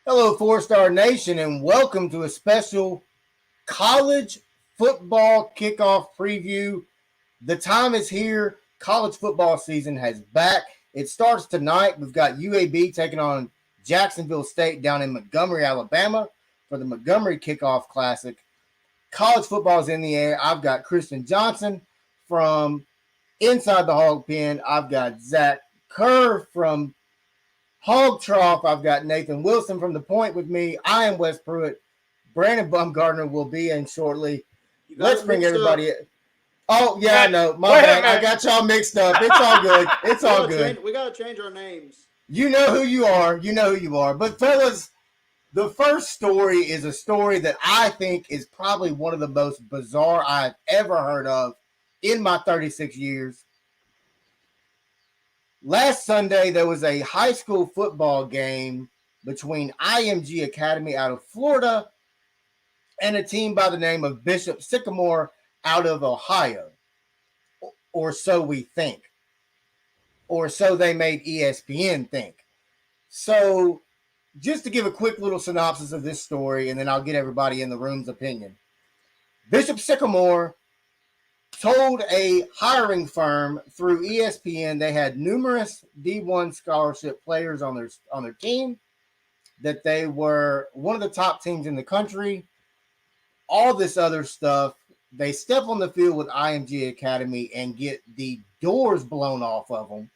Hello, Four-Star Nation, and welcome to a special college football kickoff preview. The time is here. College football season has back. It starts tonight. We've got UAB taking on Jacksonville State down in Montgomery, Alabama for the Montgomery Kickoff Classic. College football is in the air. I've got Christian Johnson from Inside the Hog Pen. I've got Zach Kerr from Hog Trough. I've got Nathan Wilson from The Point with me. I am Wes Pruitt. Brandon Bumgardner will be in shortly. Let's bring everybody in. Oh, yeah, I know. My bad. I got y'all mixed up. It's all good. It's all good. We got to change our names. You know who you are. You know who you are. But, fellas, the first story is a story that I think is probably one of the most bizarre I've ever heard of in my 36 years. Last Sunday, there was a high school football game between IMG Academy out of Florida and a team by the name of Bishop Sycamore out of Ohio. Or so we think. Or so they made ESPN think. So, just to give a quick little synopsis of this story, and then I'll get everybody in the room's opinion. Bishop Sycamore told a hiring firm through ESPN they had numerous D1 scholarship players on their team, that they were one of the top teams in the country, all this other stuff. They step on the field with IMG Academy and get the doors blown off of them,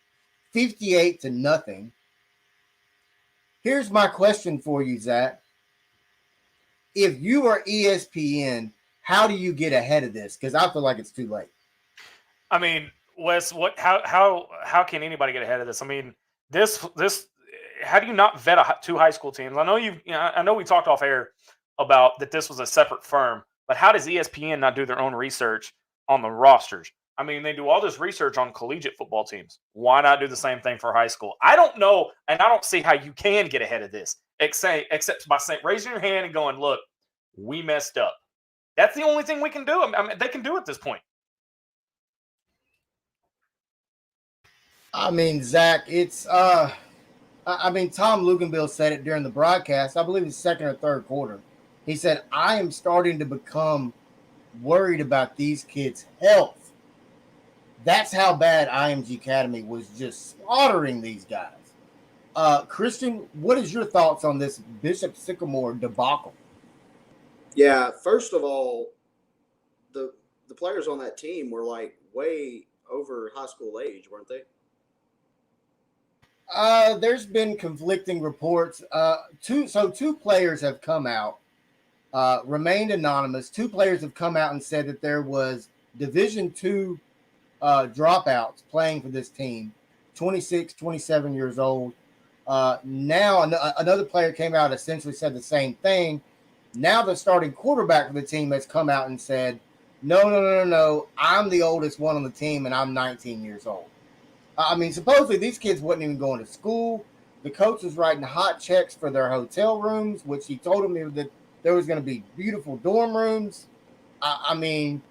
58-0. Here's my question for you, Zach. If you are ESPN, how do you get ahead of this? Because I feel like it's too late. I mean, Wes, how can anybody get ahead of this? I mean, this how do you not vet two high school teams? I know we talked off air about that this was a separate firm, but how does ESPN not do their own research on the rosters? I mean, they do all this research on collegiate football teams. Why not do the same thing for high school? I don't know, and I don't see how you can get ahead of this, except by raising your hand and going, look, we messed up. That's the only thing we can do. I mean, they can do at this point. I mean, Zach, it's Tom Luganville said it during the broadcast. I believe it's second or third quarter. He said, I am starting to become worried about these kids' health. That's how bad IMG Academy was just slaughtering these guys. Christian, what is your thoughts on this Bishop Sycamore debacle? Yeah, first of all, the players on that team were like way over high school age, weren't they? There's been conflicting reports. Two players have come out, remained anonymous. Two players have come out and said that there was Division II dropouts playing for this team, 26, 27 years old. Now another player came out, essentially said the same thing. Now the starting quarterback for the team has come out and said, no, I'm the oldest one on the team, and I'm 19 years old. I mean, supposedly these kids wasn't even going to school. The coach was writing hot checks for their hotel rooms, which he told them that there was going to be beautiful dorm rooms. I mean,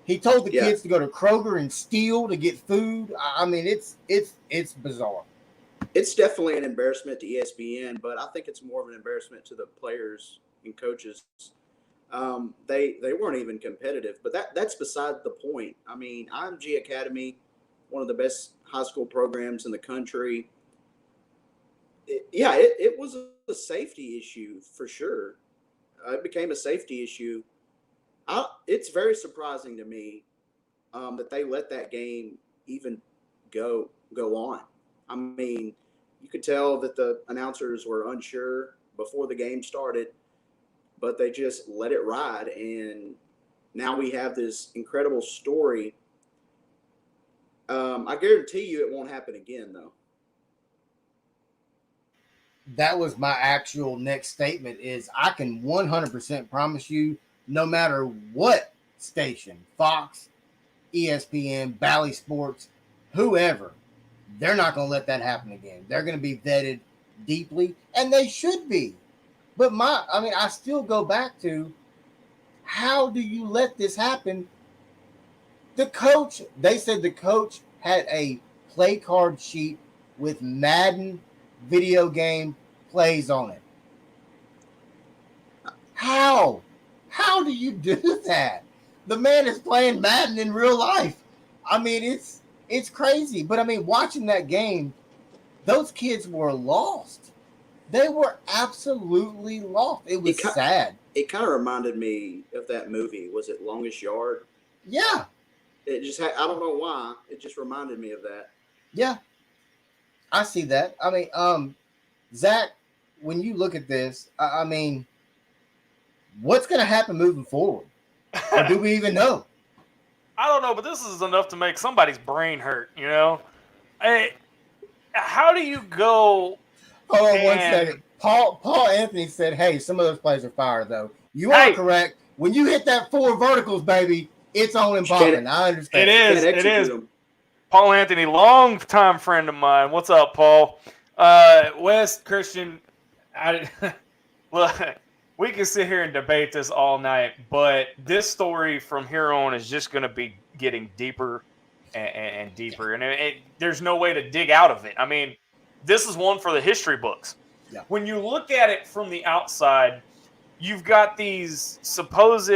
he told the kids to go to Kroger and steal to get food. I mean, it's bizarre. It's definitely an embarrassment to ESPN, but I think it's more of an embarrassment to the players and coaches. They weren't even competitive, but that's beside the point. I mean, IMG Academy, one of the best high school programs in the country. It was a safety issue for sure. It became a safety issue. It's very surprising to me that they let that game even go on. I mean, you could tell that the announcers were unsure before the game started, but they just let it ride, and now we have this incredible story. I guarantee you it won't happen again, though. That was my actual next statement is I can 100% promise you, no matter what station, Fox, ESPN, Bally Sports, whoever, they're not going to let that happen again. They're going to be vetted deeply, and they should be. But I still go back to, how do you let this happen? They said the coach had a play card sheet with Madden video game plays on it. How? How do you do that? The man is playing Madden in real life. I mean, it's crazy. But I mean, watching that game, those kids were lost. They were absolutely lost. It was sad. It kind of reminded me of that movie. Was it Longest Yard? Yeah. It just had, I don't know why. It just reminded me of that. Yeah. I see that. I mean, Zach, when you look at this, I mean, what's going to happen moving forward? Or do we even know? I don't know, but this is enough to make somebody's brain hurt, you know? How do you go? Hold on 1 second. Paul Anthony said, hey, some of those plays are fire, though. You are correct. When you hit that 4 verticals, baby, it's on and popping. I understand. It is. Paul Anthony, long-time friend of mine. What's up, Paul? Wes, Christian, look, we can sit here and debate this all night, but this story from here on is just going to be getting deeper and deeper, and there's no way to dig out of it. I mean, this is one for the history books. Yeah. When you look at it from the outside, you've got these supposed,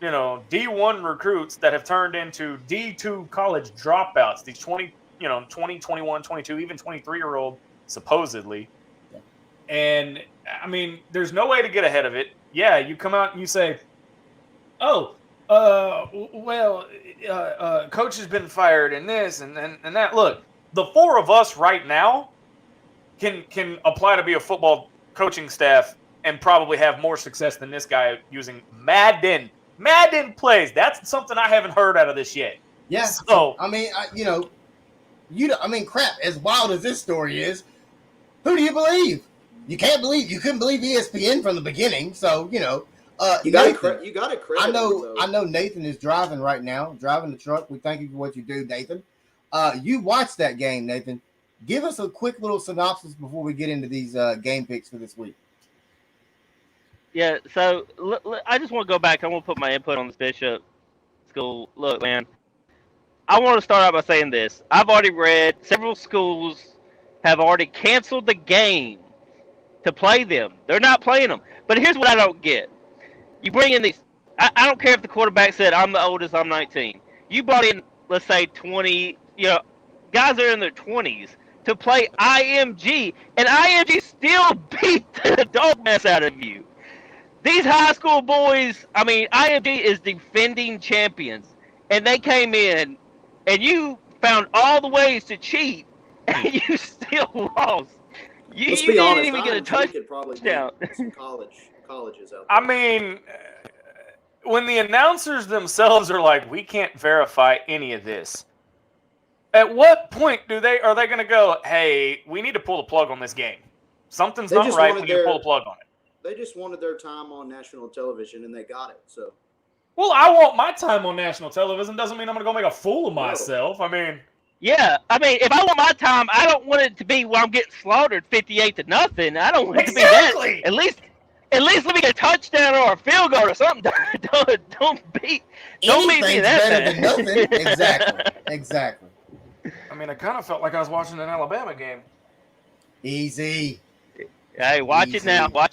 D1 recruits that have turned into D2 college dropouts. These 20, 21, 22, even 23-year-old supposedly. Yeah. And I mean, there's no way to get ahead of it. Yeah, you come out and you say, coach has been fired and this and that. Look, the 4 of us right now can apply to be a football coaching staff and probably have more success than this guy using Madden plays. That's something I haven't heard out of this yet. Yeah. So I mean, crap. As wild as this story is, who do you believe? You couldn't believe ESPN from the beginning. So you got to credit. I know Nathan is driving right now, driving the truck. We thank you for what you do, Nathan. You watched that game, Nathan. Give us a quick little synopsis before we get into these game picks for this week. Yeah, so I just want to go back. I want to put my input on this Bishop school. Look, man, I want to start out by saying this. I've already read several schools have already canceled the game to play them. They're not playing them. But here's what I don't get. You bring in these – I don't care if the quarterback said, I'm the oldest, I'm 19. You brought in, let's say, 20 guys are in their 20s to play IMG, and IMG still beat the dog mess out of you. These high school boys, I mean, IMG is defending champions, and they came in, and you found all the ways to cheat, and you still lost. Let's be honest, didn't even get a touchdown. Some colleges out there. I mean, when the announcers themselves are like, we can't verify any of this, at what point are they going to go, hey, we need to pull the plug on this game? Something's not right. We need to pull the plug on it. They just wanted their time on national television, and they got it. So, well, I want my time on national television. Doesn't mean I'm going to go make a fool of myself. I mean, yeah. I mean, if I want my time, I don't want it to be where I'm getting slaughtered 58-0. I don't want it to be that. At least let me get a touchdown or a field goal or something. Don't beat me that bad. Exactly. I mean, I kind of felt like I was watching an Alabama game. Easy. Hey, watch it now. Yeah,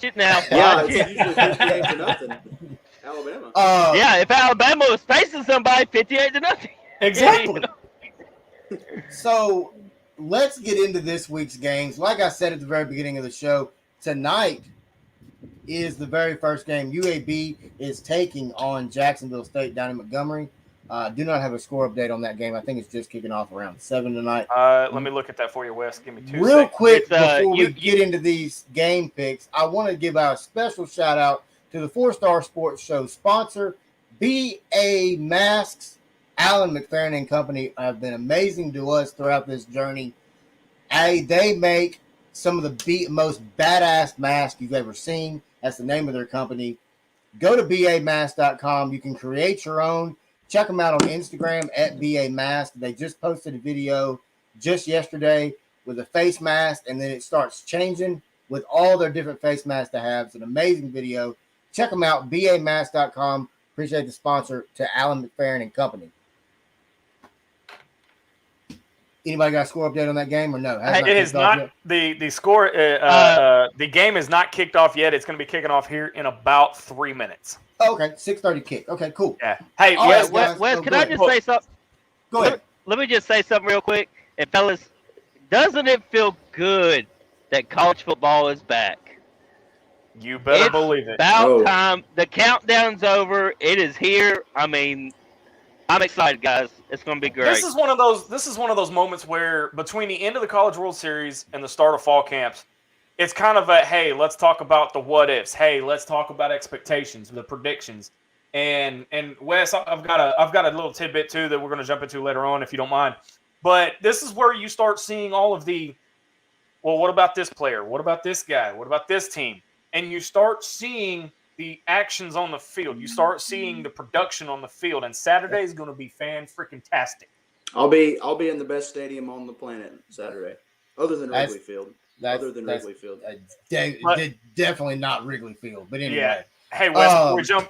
it's usually 58-0. Alabama. Yeah, if Alabama was facing somebody, 58-0. Exactly. So let's get into this week's games. Like I said at the very beginning of the show, tonight is the very first game. UAB is taking on Jacksonville State down in Montgomery. Do not have a score update on that game. I think it's just kicking off around 7 tonight. Let me look at that for you, Wes. Give me 2 Real seconds. quick, before we get into these game picks, I want to give out a special shout out to the 4-Star Sports Show sponsor, BA Masks. Alan McFerrin and company have been amazing to us throughout this journey. They make some of the most badass masks you've ever seen. That's the name of their company. Go to bamask.com. You can create your own. Check them out on Instagram at BAMask. They just posted a video just yesterday with a face mask, and then it starts changing with all their different face masks they have. It's an amazing video. Check them out, bamask.com. Appreciate the sponsor to Alan McFerrin and company. Anybody got a score update on that game or no? It is not the score. The game is not kicked off yet. It's going to be kicking off here in about 3 minutes. Oh, okay, 6:30 kick. Okay, cool. Yeah. Hey, Wes, Wes, can I just say something? Go ahead. Let me just say something real quick. And fellas, doesn't it feel good that college football is back? You better believe it. About time. The countdown's over. It is here. I mean, I'm excited, guys. It's going to be great. This is one of those moments where between the end of the College World Series and the start of fall camps, it's kind of a, hey, let's talk about the what ifs. Hey, let's talk about expectations, the predictions. And Wes, I've got a little tidbit too that we're going to jump into later on if you don't mind. But this is where you start seeing all of the, well, what about this player? What about this guy? What about this team? And you start seeing the actions on the field. You start seeing the production on the field, and Saturday is going to be fan-freaking-tastic. I'll be in the best stadium on the planet Saturday, other than Wrigley Field. Wrigley Field. Definitely not Wrigley Field, but anyway. Yeah. Hey, Wes,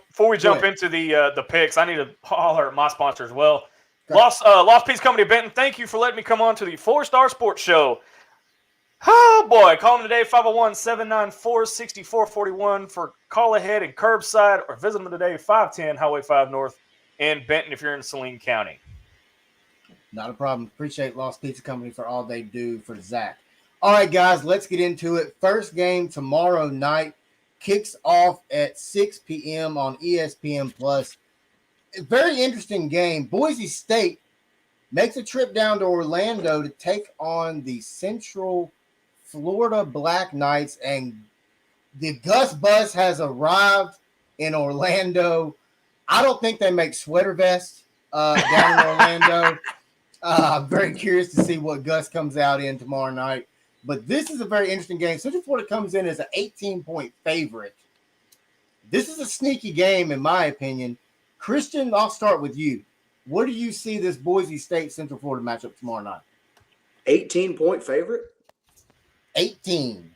before we jump into the picks, I need to holler at my sponsor as well. Lost Peace Company of Benton, thank you for letting me come on to the 4-Star Sports Show. Oh, boy. Call them today, 501-794-6441 for call ahead and curbside, or visit them today, 510 Highway 5 North in Benton if you're in Saline County. Not a problem. Appreciate Lost Pizza Company for all they do for Zach. All right, guys, let's get into it. First game tomorrow night kicks off at 6 p.m. on ESPN+. A very interesting game. Boise State makes a trip down to Orlando to take on the Central Florida Black Knights, and the Gus Bus has arrived in Orlando. I don't think they make sweater vests down in Orlando. I'm very curious to see what Gus comes out in tomorrow night. But this is a very interesting game. Central Florida comes in as an 18-point favorite. This is a sneaky game, in my opinion. Christian, I'll start with you. Where do you see this Boise State Central Florida matchup tomorrow night? 18-point favorite? 18.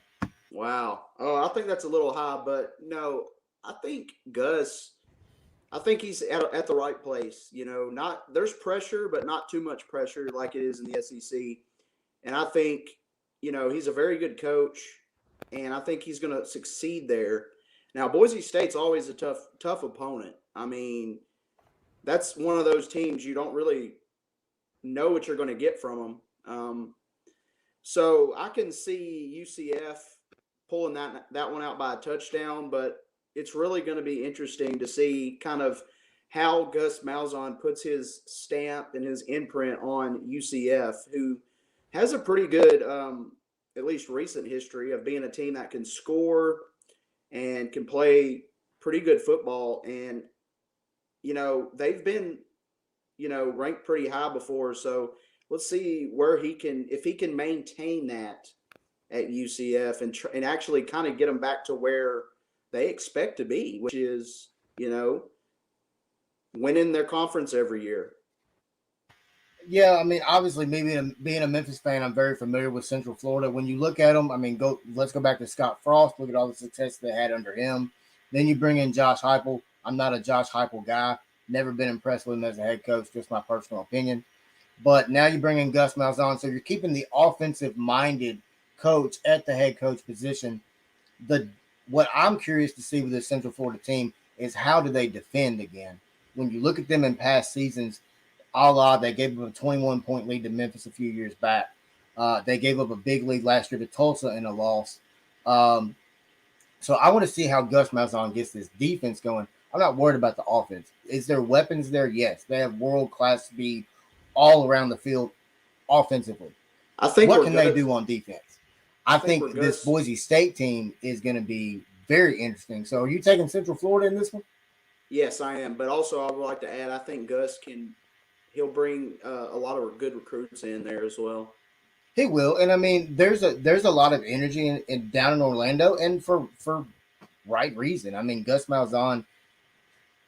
Wow. Oh, I think that's a little high, but no, I think Gus, he's at the right place. You know, there's pressure, but not too much pressure like it is in the SEC. And I think, you know, he's a very good coach, and I think he's going to succeed there. Now, Boise State's always a tough opponent. I mean, that's one of those teams you don't really know what you're going to get from them. So I can see UCF pulling that one out by a touchdown, but it's really going to be interesting to see kind of how Gus Malzahn puts his stamp and his imprint on UCF, who has a pretty good, at least recent history of being a team that can score and can play pretty good football. And, you know, they've been, you know, ranked pretty high before. So let's see if he can maintain that at UCF and actually kind of get them back to where they expect to be, which is, you know, winning their conference every year. Yeah, I mean, obviously, maybe being a Memphis fan, I'm very familiar with Central Florida. When you look at them, I mean, let's go back to Scott Frost. Look at all the success they had under him. Then you bring in Josh Heupel. I'm not a Josh Heupel guy. Never been impressed with him as a head coach, just my personal opinion. But now you bring in Gus Malzahn, so you're keeping the offensive-minded coach at the head coach position. What I'm curious to see with this Central Florida team is how do they defend again? When you look at them in past seasons, they gave up a 21-point lead to Memphis a few years back. They gave up a big lead last year to Tulsa in a loss. So I want to see how Gus Malzahn gets this defense going. I'm not worried about the offense. Is there weapons there? Yes. They have world-class speed all around the field offensively. I think what can they do on defense? I think this Boise State team is going to be very interesting. So are you taking Central Florida in this one? Yes, I am. But also I would like to add, I think Gus he'll bring a lot of good recruits in there as well. He will. And I mean, there's a lot of energy down in Orlando, and for right reason. I mean, Gus Malzahn,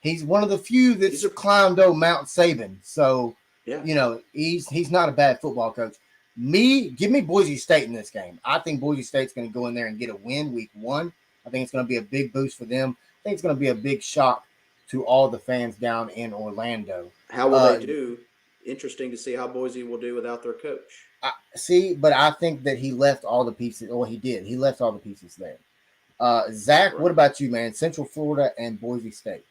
he's one of the few that's climbed Mount Saban. So, yeah. You know, he's not a bad football coach. Give me Boise State in this game. I think Boise State's going to go in there and get a win week 1. I think it's going to be a big boost for them. I think it's going to be a big shock to all the fans down in Orlando. How will they do? interesting to see how Boise will do without their coach. But I think that he left all the pieces. Or he did. He left all the pieces there. Zach, what about you, man? Central Florida and Boise State.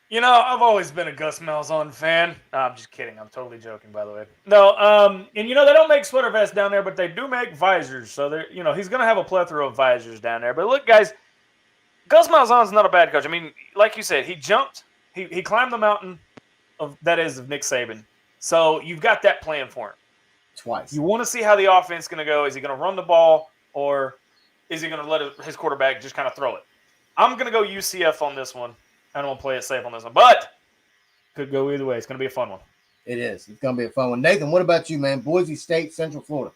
You know, I've always been a Gus Malzahn fan. No, I'm just kidding. I'm totally joking, by the way. No, and you know they don't make sweater vests down there, but they do make visors. So they're, you know, he's gonna have a plethora of visors down there. But look, guys, Gus Malzahn's not a bad coach. I mean, like you said, he jumped, he climbed the mountain of Nick Saban. So you've got that plan for him. Twice. You want to see how the offense is going to go. Is he going to run the ball, or is he going to let his quarterback just kind of throw it? I'm going to go UCF on this one. I don't want to play it safe on this one, but could go either way. It's going to be a fun one. It is. It's going to be a fun one. Nathan, what about you, man? Boise State, Central Florida.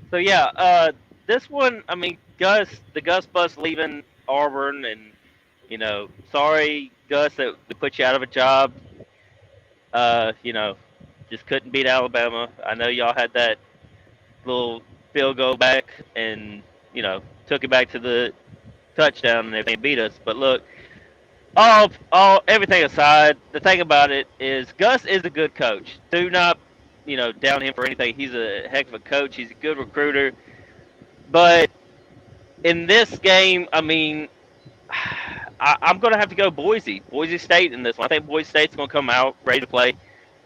So yeah, this one, I mean, the Gus bus leaving Auburn, and you know, sorry Gus that we put you out of a job. You know, just couldn't beat Alabama. I know y'all had that little field goal back, and you know, took it back to the touchdown, and everything beat us. But look, all everything aside, the thing about it is Gus is a good coach. Do not, you know, down him for anything. He's a heck of a coach. He's a good recruiter. But in this game, I mean, I'm going to have to go Boise State in this one. I think Boise State's going to come out ready to play.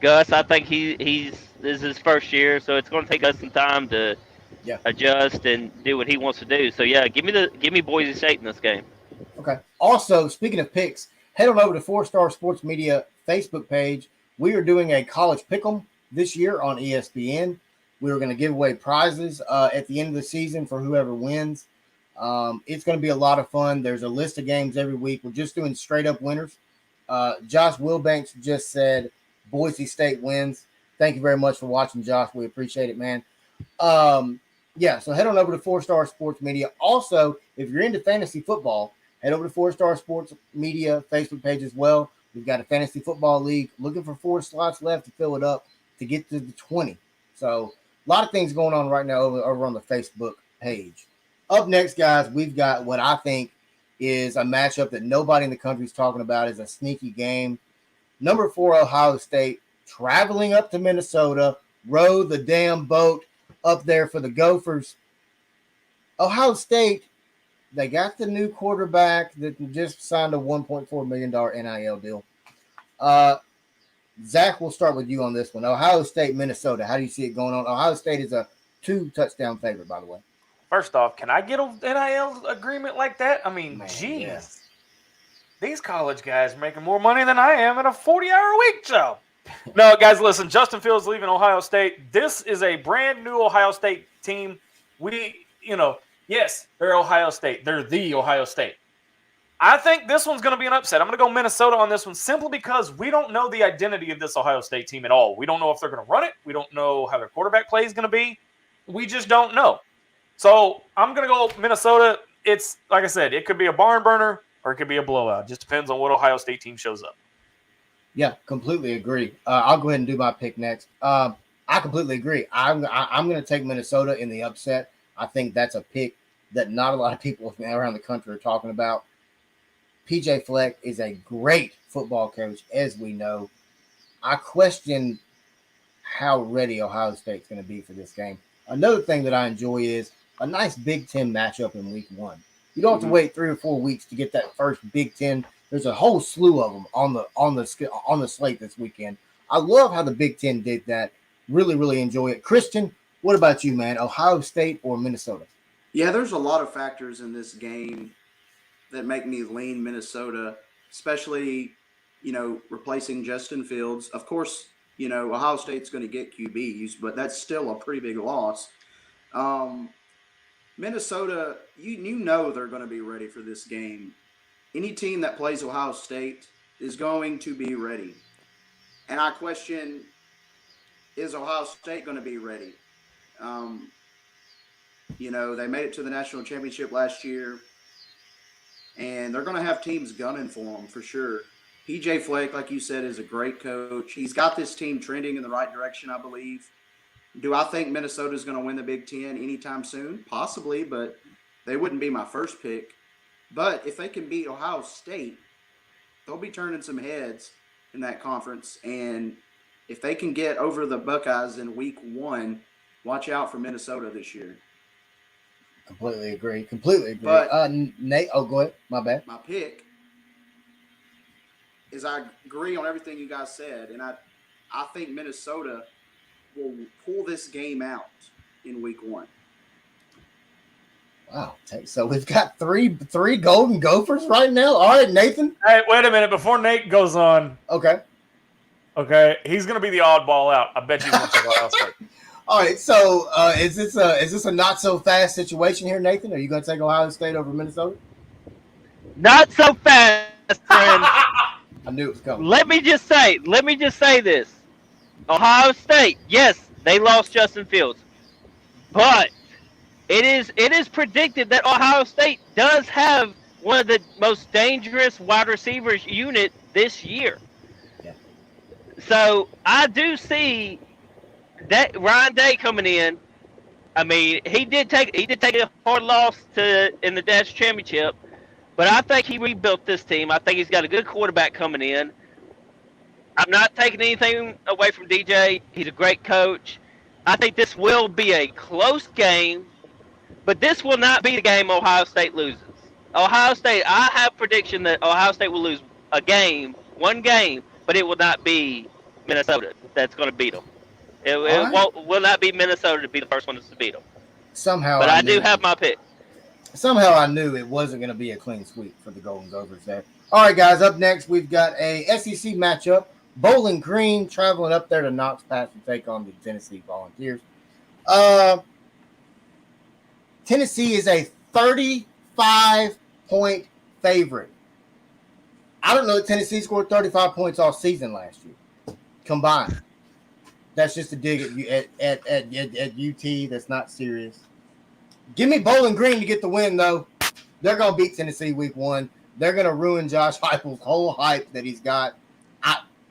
Gus, I think this is his first year, so it's going to take us some time to adjust and do what he wants to do. So yeah, give me Boise State in this game. Okay. Also, speaking of picks, head on over to 4-Star Sports Media Facebook page. We are doing a college pick'em this year on ESPN. We are going to give away prizes at the end of the season for whoever wins. It's going to be a lot of fun. There's a list of games every week. We're just doing straight up winners. Josh Wilbanks just said Boise State wins. Thank you very much for watching, Josh. We appreciate it, man. So head on over to 4-Star Sports Media. Also, if you're into fantasy football, head over to 4-Star Sports Media Facebook page as well. We've got a fantasy football league looking for 4 slots left to fill it up to get to the 20. So a lot of things going on right now over on the Facebook page. Up next, guys, we've got what I think is a matchup that nobody in the country is talking about. Is a sneaky game. Number 4, Ohio State, traveling up to Minnesota, row the damn boat up there for the Gophers. Ohio State, they got the new quarterback that just signed a $1.4 million NIL deal. Zach, we'll start with you on this one. Ohio State, Minnesota. How do you see it going on? Ohio State is a 2-touchdown favorite, by the way. First off, can I get an NIL agreement like that? I mean, geez. Yeah. These college guys are making more money than I am at a 40-hour-a-week job. No, guys, listen. Justin Fields leaving Ohio State. This is a brand new Ohio State team. Yes, they're Ohio State. They're the Ohio State. I think this one's going to be an upset. I'm going to go Minnesota on this one simply because we don't know the identity of this Ohio State team at all. We don't know if they're going to run it. We don't know how their quarterback play is going to be. We just don't know. So I'm going to go Minnesota. It's, like I said, it could be a barn burner or it could be a blowout. Just depends on what Ohio State team shows up. Yeah, completely agree. I'll go ahead and do my pick next. I completely agree. I'm going to take Minnesota in the upset. I think that's a pick that not a lot of people around the country are talking about. PJ Fleck is a great football coach, as we know. I question how ready Ohio State's going to be for this game. Another thing that I enjoy is a nice Big Ten matchup in week 1. You don't have to wait 3 or 4 weeks to get that first Big Ten. There's a whole slew of them on the slate this weekend. I love how the Big Ten did that. Really, really enjoy it. Christian, what about you, man? Ohio State or Minnesota? Yeah, there's a lot of factors in this game that make me lean Minnesota, especially, replacing Justin Fields. Of course, Ohio State's going to get QBs, but that's still a pretty big loss. Minnesota, you know they're going to be ready for this game. Any team that plays Ohio State is going to be ready. And I question, is Ohio State going to be ready? They made it to the national championship last year, and they're going to have teams gunning for them for sure. PJ Fleck, like you said, is a great coach. He's got this team trending in the right direction, I believe. Do I think Minnesota's going to win the Big Ten anytime soon? Possibly, but they wouldn't be my first pick. But if they can beat Ohio State, they'll be turning some heads in that conference. And if they can get over the Buckeyes in week 1, watch out for Minnesota this year. Completely agree. But Nate, go ahead. My bad. my pick is I agree on everything you guys said, and I think Minnesota will pull this game out in week 1. Wow. So we've got three Golden Gophers right now. All right, Nathan. Hey, wait a minute. Before Nate goes on, Okay, he's going to be the oddball out. I bet you he's going to take Ohio State. All right. So is this a not so fast situation here, Nathan? Are you going to take Ohio State over Minnesota? Not so fast, friend. I knew it was coming. Let me just say this. Ohio State, yes, they lost Justin Fields. But it is predicted that Ohio State does have one of the most dangerous wide receivers unit this year. Yeah. So I do see that Ryan Day coming in. I mean, he did take a hard loss in the Dash Championship, but I think he rebuilt this team. I think he's got a good quarterback coming in. I'm not taking anything away from DJ. He's a great coach. I think this will be a close game, but this will not be the game Ohio State loses. Ohio State, I have prediction that Ohio State will lose one game, but it will not be Minnesota that's going to beat them. It will not be Minnesota to be the first one to beat them. Somehow, but I do have my pick. Somehow I knew it wasn't going to be a clean sweep for the Golden Gophers there. All right, guys, up next, we've got a SEC matchup. Bowling Green traveling up there to Knox Pass to take on the Tennessee Volunteers. Tennessee is a 35-point favorite. I don't know that Tennessee scored 35 points all season last year combined. That's just a dig at UT. That's not serious. Give me Bowling Green to get the win, though. They're going to beat Tennessee week 1. They're going to ruin Josh Heupel's whole hype that he's got.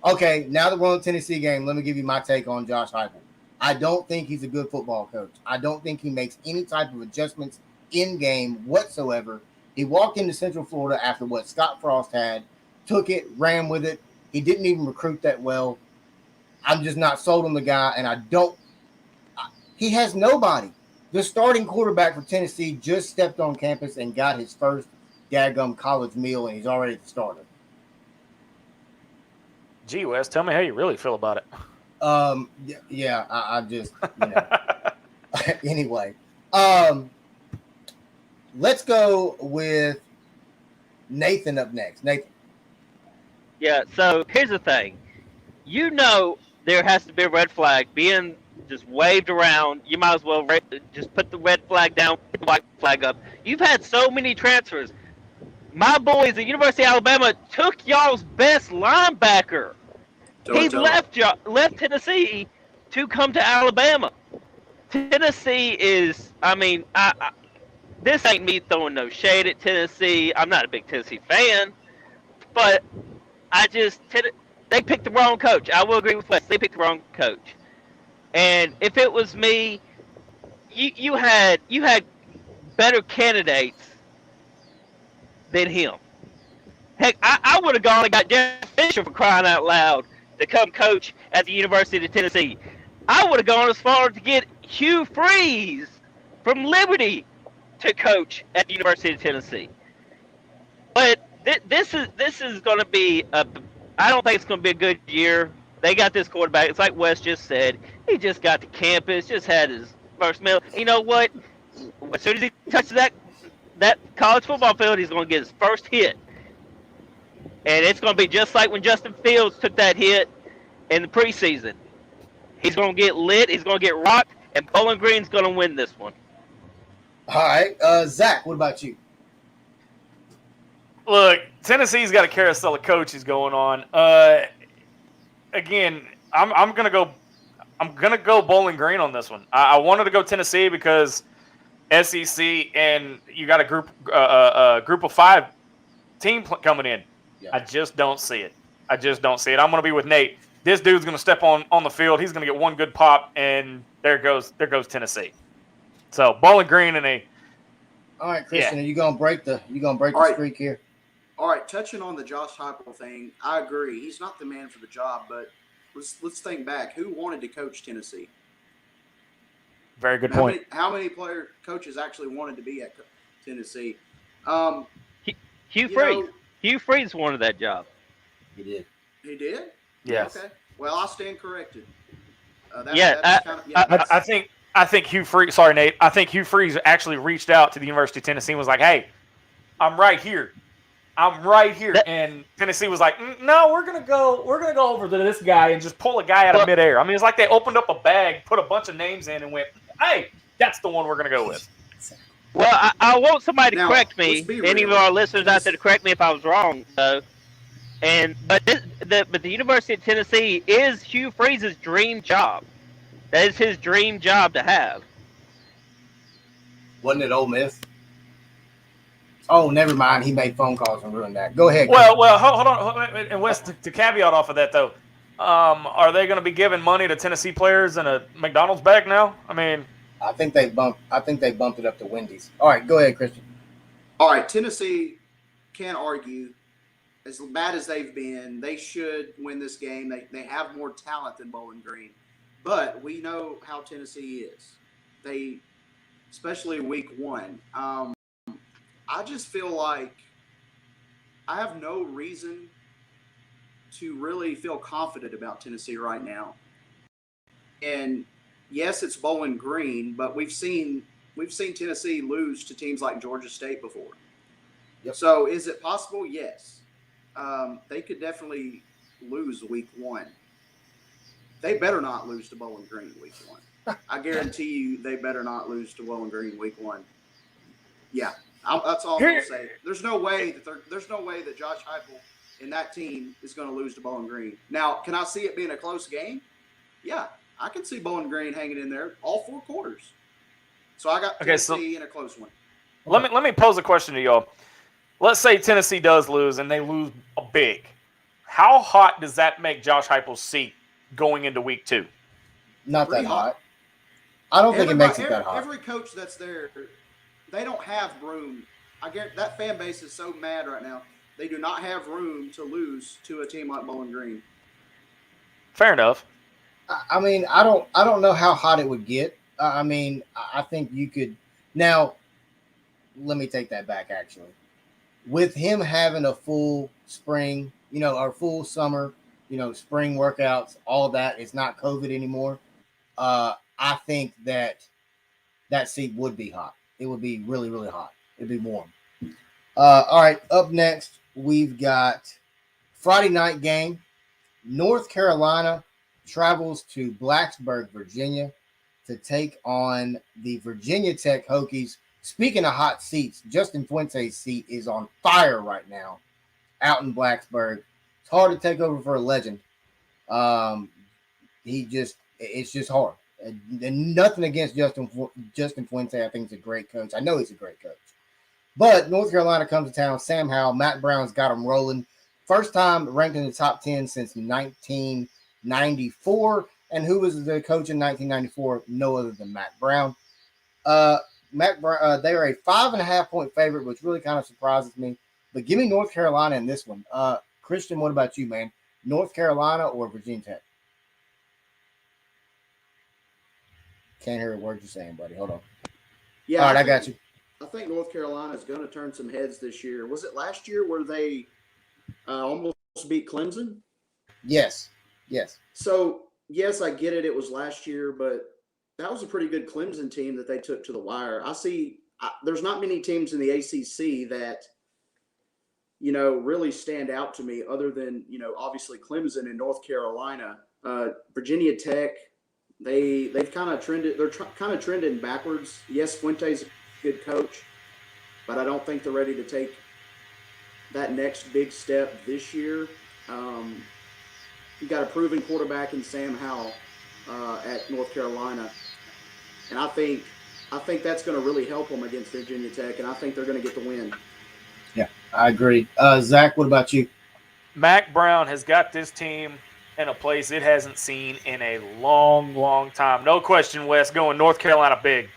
Okay, now that we're on the Tennessee game, let me give you my take on Josh Heupel. I don't think he's a good football coach. I don't think he makes any type of adjustments in game whatsoever. He walked into Central Florida after what Scott Frost had, took it, ran with it. He didn't even recruit that well. I'm just not sold on the guy, and he has nobody. The starting quarterback for Tennessee just stepped on campus and got his first daggum college meal, and he's already the starter. Gee, Wes, tell me how you really feel about it. Yeah, I just, anyway. Let's go with Nathan up next. Nathan. Yeah, so here's the thing. There has to be a red flag being just waved around. You might as well just put the red flag down, put the white flag up. You've had so many transfers. My boys at University of Alabama took y'all's best linebacker. He left Tennessee to come to Alabama. Tennessee is, this ain't me throwing no shade at Tennessee. I'm not a big Tennessee fan, but they picked the wrong coach. I will agree with Wes. They picked the wrong coach. And if it was me, you had better candidates than him. Heck, I would have gone and got Jeff Fisher, for crying out loud, to come coach at the University of Tennessee. I would have gone as far to get Hugh Freeze from Liberty to coach at the University of Tennessee. But this is going to be I don't think it's going to be a good year. They got this quarterback. It's like Wes just said. He just got to campus, just had his first meal. You know what? As soon as he touches that college football field, he's going to get his first hit. And it's going to be just like when Justin Fields took that hit in the preseason. He's going to get lit. He's going to get rocked. And Bowling Green's going to win this one. All right. Zach, what about you? Look, Tennessee's got a carousel of coaches going on. Again, I'm gonna go Bowling Green on this one. I wanted to go Tennessee because SEC and you got a group of 5 team coming in. Yeah. I just don't see it. I'm gonna be with Nate. This dude's gonna step on the field. He's gonna get one good pop, and there goes Tennessee. So Bowling Green and a. All right, Christian, Are you gonna break the streak here? All right, touching on the Josh Heupel thing, I agree. He's not the man for the job, but let's think back. Who wanted to coach Tennessee? Very good point. How many coaches actually wanted to be at Tennessee? Hugh Freeze. Hugh Freeze wanted that job. He did. He did? Yes. Okay. Well, I stand corrected. I think Hugh Freeze. Sorry, Nate. I think Hugh Freeze actually reached out to the University of Tennessee and was like, "Hey, I'm right here. And Tennessee was like, "No, we're gonna go over to this guy and just pull a guy out of midair." I mean, it's like they opened up a bag, put a bunch of names in, and went, "Hey, that's the one we're gonna go with." Well, I want somebody to correct me. Any of our listeners out there to correct me if I was wrong, though. But the University of Tennessee is Hugh Freeze's dream job. That is his dream job to have. Wasn't it Ole Miss? Oh, never mind. He made phone calls and ruined that. Go ahead. Well, hold on. And Wes, to caveat off of that though, are they going to be giving money to Tennessee players in a McDonald's bag now? I mean, I think they bumped it up to Wendy's. All right, go ahead, Christian. All right, Tennessee can't argue. As bad as they've been, they should win this game. They have more talent than Bowling Green. But we know how Tennessee is. They, especially week one. I just feel like I have no reason to really feel confident about Tennessee right now. And yes, it's Bowling Green, but we've seen Tennessee lose to teams like Georgia State before. Yep. So is it possible? Yes. They could definitely lose week one. They better not lose to Bowling Green week one. I guarantee you they better not lose to Bowling Green week one. Yeah, that's all I'm going to say. There's no way that Josh Heupel and that team is going to lose to Bowling Green. Now, can I see it being a close game? Yeah, I can see Bowling Green hanging in there all four quarters. So I got Tennessee in a close one. Let me pose a question to y'all. Let's say Tennessee does lose and they lose big. How hot does that make Josh Heupel's seat going into week two? Not that hot. I don't think it makes it that hot. Every coach that's there, they don't have room. I get that fan base is so mad right now. They do not have room to lose to a team like Bowling Green. Fair enough. I mean, I don't know how hot it would get. I mean, I think you could. Now, let me take that back, actually. With him having a full spring, or full summer, spring workouts, all that, it's not COVID anymore. I think that seat would be hot. It would be really, really hot. It'd be warm. All right, up next, we've got Friday night game. North Carolina travels to Blacksburg, Virginia, to take on the Virginia Tech Hokies. Speaking of hot seats, Justin Fuente's seat is on fire right now out in Blacksburg. It's hard to take over for a legend. It's just hard. And nothing against Justin Fuente. I think he's a great coach. I know he's a great coach. But North Carolina comes to town. Sam Howell, Matt Brown's got them rolling. First time ranked in the top 10 since 1994. And who was the coach in 1994? No other than Matt Brown. Matt Brown, they are a 5.5-point favorite, which really kind of surprises me. But give me North Carolina in this one. Christian, what about you, man? North Carolina or Virginia Tech? Can't hear a word you're saying, buddy. Hold on. Yeah, all right, I got you. I think North Carolina is going to turn some heads this year. Was it last year where they almost beat Clemson? Yes. So, yes, I get it. It was last year, but that was a pretty good Clemson team that they took to the wire. There's not many teams in the ACC that, really stand out to me other than, obviously Clemson and North Carolina. Virginia Tech, they've kind of trended. They're kind of trending backwards. Yes, Fuente's a good coach, but I don't think they're ready to take that next big step this year. You've got a proven quarterback in Sam Howell at North Carolina, and I think that's going to really help them against Virginia Tech, and I think they're going to get the win. Yeah, I agree. Zach, what about you? Mac Brown has got this team in a place it hasn't seen in a long, long time. No question, Wes, going North Carolina big.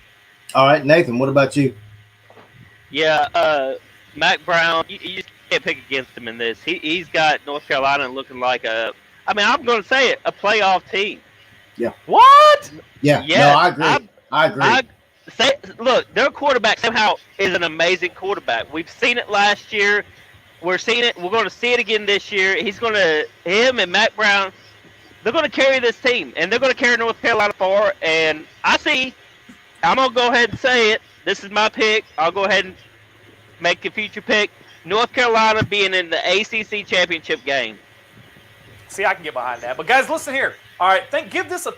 All right, Nathan, what about you? Yeah, Mac Brown, you just can't pick against him in this. He's got North Carolina looking like a I mean, I'm going to say it, a playoff team. What? Yeah, Yes, no, I agree. I agree. Look, their quarterback somehow is an amazing quarterback. We've seen it last year. We're seeing it. We're going to see it again this year. Him and Matt Brown, they're going to carry this team, and they're going to carry North Carolina far. And I'm going to go ahead and say it. This is my pick. I'll go ahead and make a future pick. North Carolina being in the ACC championship game. See, I can get behind that. But guys, listen here. All right, give this a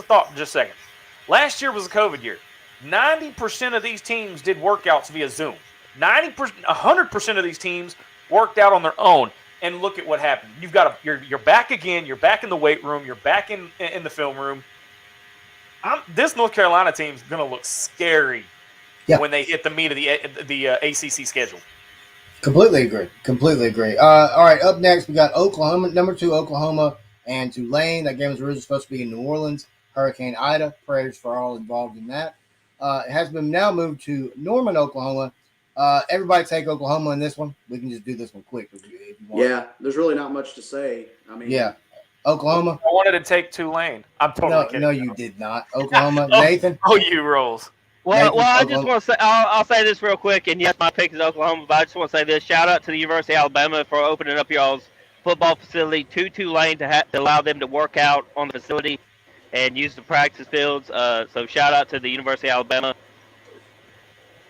thought for just a second. Last year was a COVID year. 90% of these teams did workouts via Zoom. 100% of these teams worked out on their own. And look at what happened. You're back again. You're back in the weight room. You're back in the film room. This North Carolina team is going to look scary when they hit the meat of the ACC schedule. Completely agree. All right, up next we got Oklahoma, number 2 Oklahoma and Tulane. That game was originally supposed to be in New Orleans. Hurricane Ida. Prayers for all involved in that. It has been now moved to Norman, Oklahoma. Everybody take Oklahoma in this one. We can just do this one quick if you want. Yeah, there's really not much to say. I mean, yeah, Oklahoma. I wanted to take Tulane. I'm totally kidding. No, you did not. Oklahoma. Nathan. Oh, you rolls. Well, I just want to say, I'll say this real quick, and yes, my pick is Oklahoma, but I just want to say this. Shout out to the University of Alabama for opening up y'all's football facility to Tulane to allow them to work out on the facility and use the practice fields. So shout out to the University of Alabama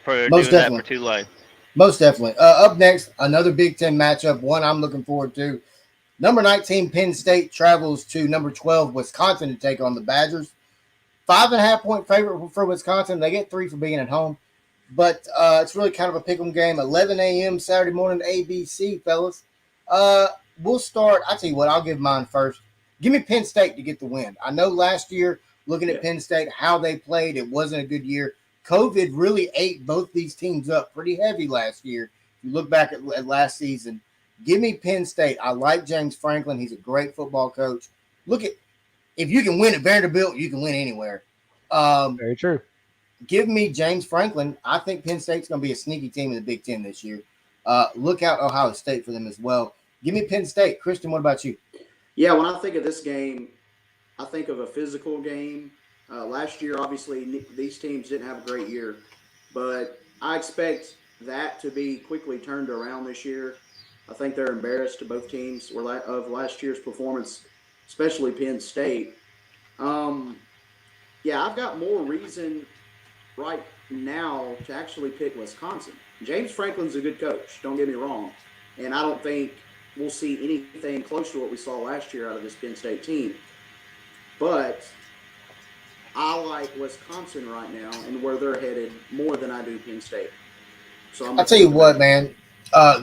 for doing that for Tulane. Most definitely. Up next, another Big Ten matchup, one I'm looking forward to. Number 19, Penn State travels to number 12, Wisconsin to take on the Badgers. 5.5-point favorite for Wisconsin. They get 3 for being at home. But it's really kind of a pick'em game. 11 a.m. Saturday morning, ABC, fellas. We'll start. I'll tell you what, I'll give mine first. Give me Penn State to get the win. I know last year, looking at Penn State, how they played, it wasn't a good year. COVID really ate both these teams up pretty heavy last year. If you look back at last season, give me Penn State. I like James Franklin. He's a great football coach. Look at, if you can win at Vanderbilt, you can win anywhere. Very true. Give me James Franklin. I think Penn State's going to be a sneaky team in the Big Ten this year. Look out Ohio State for them as well. Give me Penn State. Christian, what about you? Yeah, when I think of this game, I think of a physical game. Last year, obviously, these teams didn't have a great year, but I expect that to be quickly turned around this year. I think they're embarrassed to both teams of last year's performance, especially Penn State. Yeah, I've got more reason right now to actually pick Wisconsin. James Franklin's a good coach, don't get me wrong, and I don't think we'll see anything close to what we saw last year out of this Penn State team. But I like Wisconsin right now and where they're headed more than I do Penn State. So I'll tell you what, man.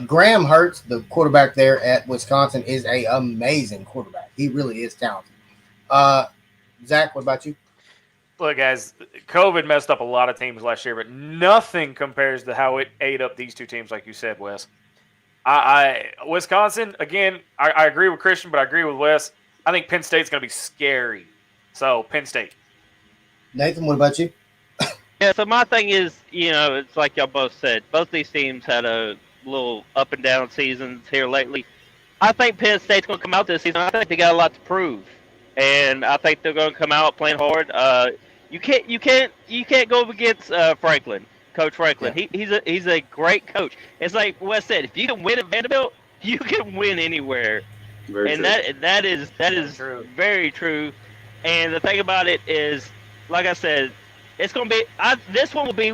Graham Hurts, the quarterback there at Wisconsin, is an amazing quarterback. He really is talented. Zach, what about you? Look, guys, COVID messed up a lot of teams last year, but nothing compares to how it ate up these two teams, like you said, Wes. Wisconsin, again, I agree with Christian, but I agree with Wes. I think Penn State's going to be scary. So, Penn State. Nathan, what about you? Yeah, so my thing is, it's like y'all both said. Both these teams had a little up and down seasons here lately. I think Penn State's going to come out this season. I think they got a lot to prove, and I think they're going to come out playing hard. You can't go against Franklin, Coach Franklin. Yeah. He's a great coach. It's like Wes said, if you can win at Vanderbilt, you can win anywhere. Very true. That is true. Very true. And the thing about it is, like I said, it's going to be this one will be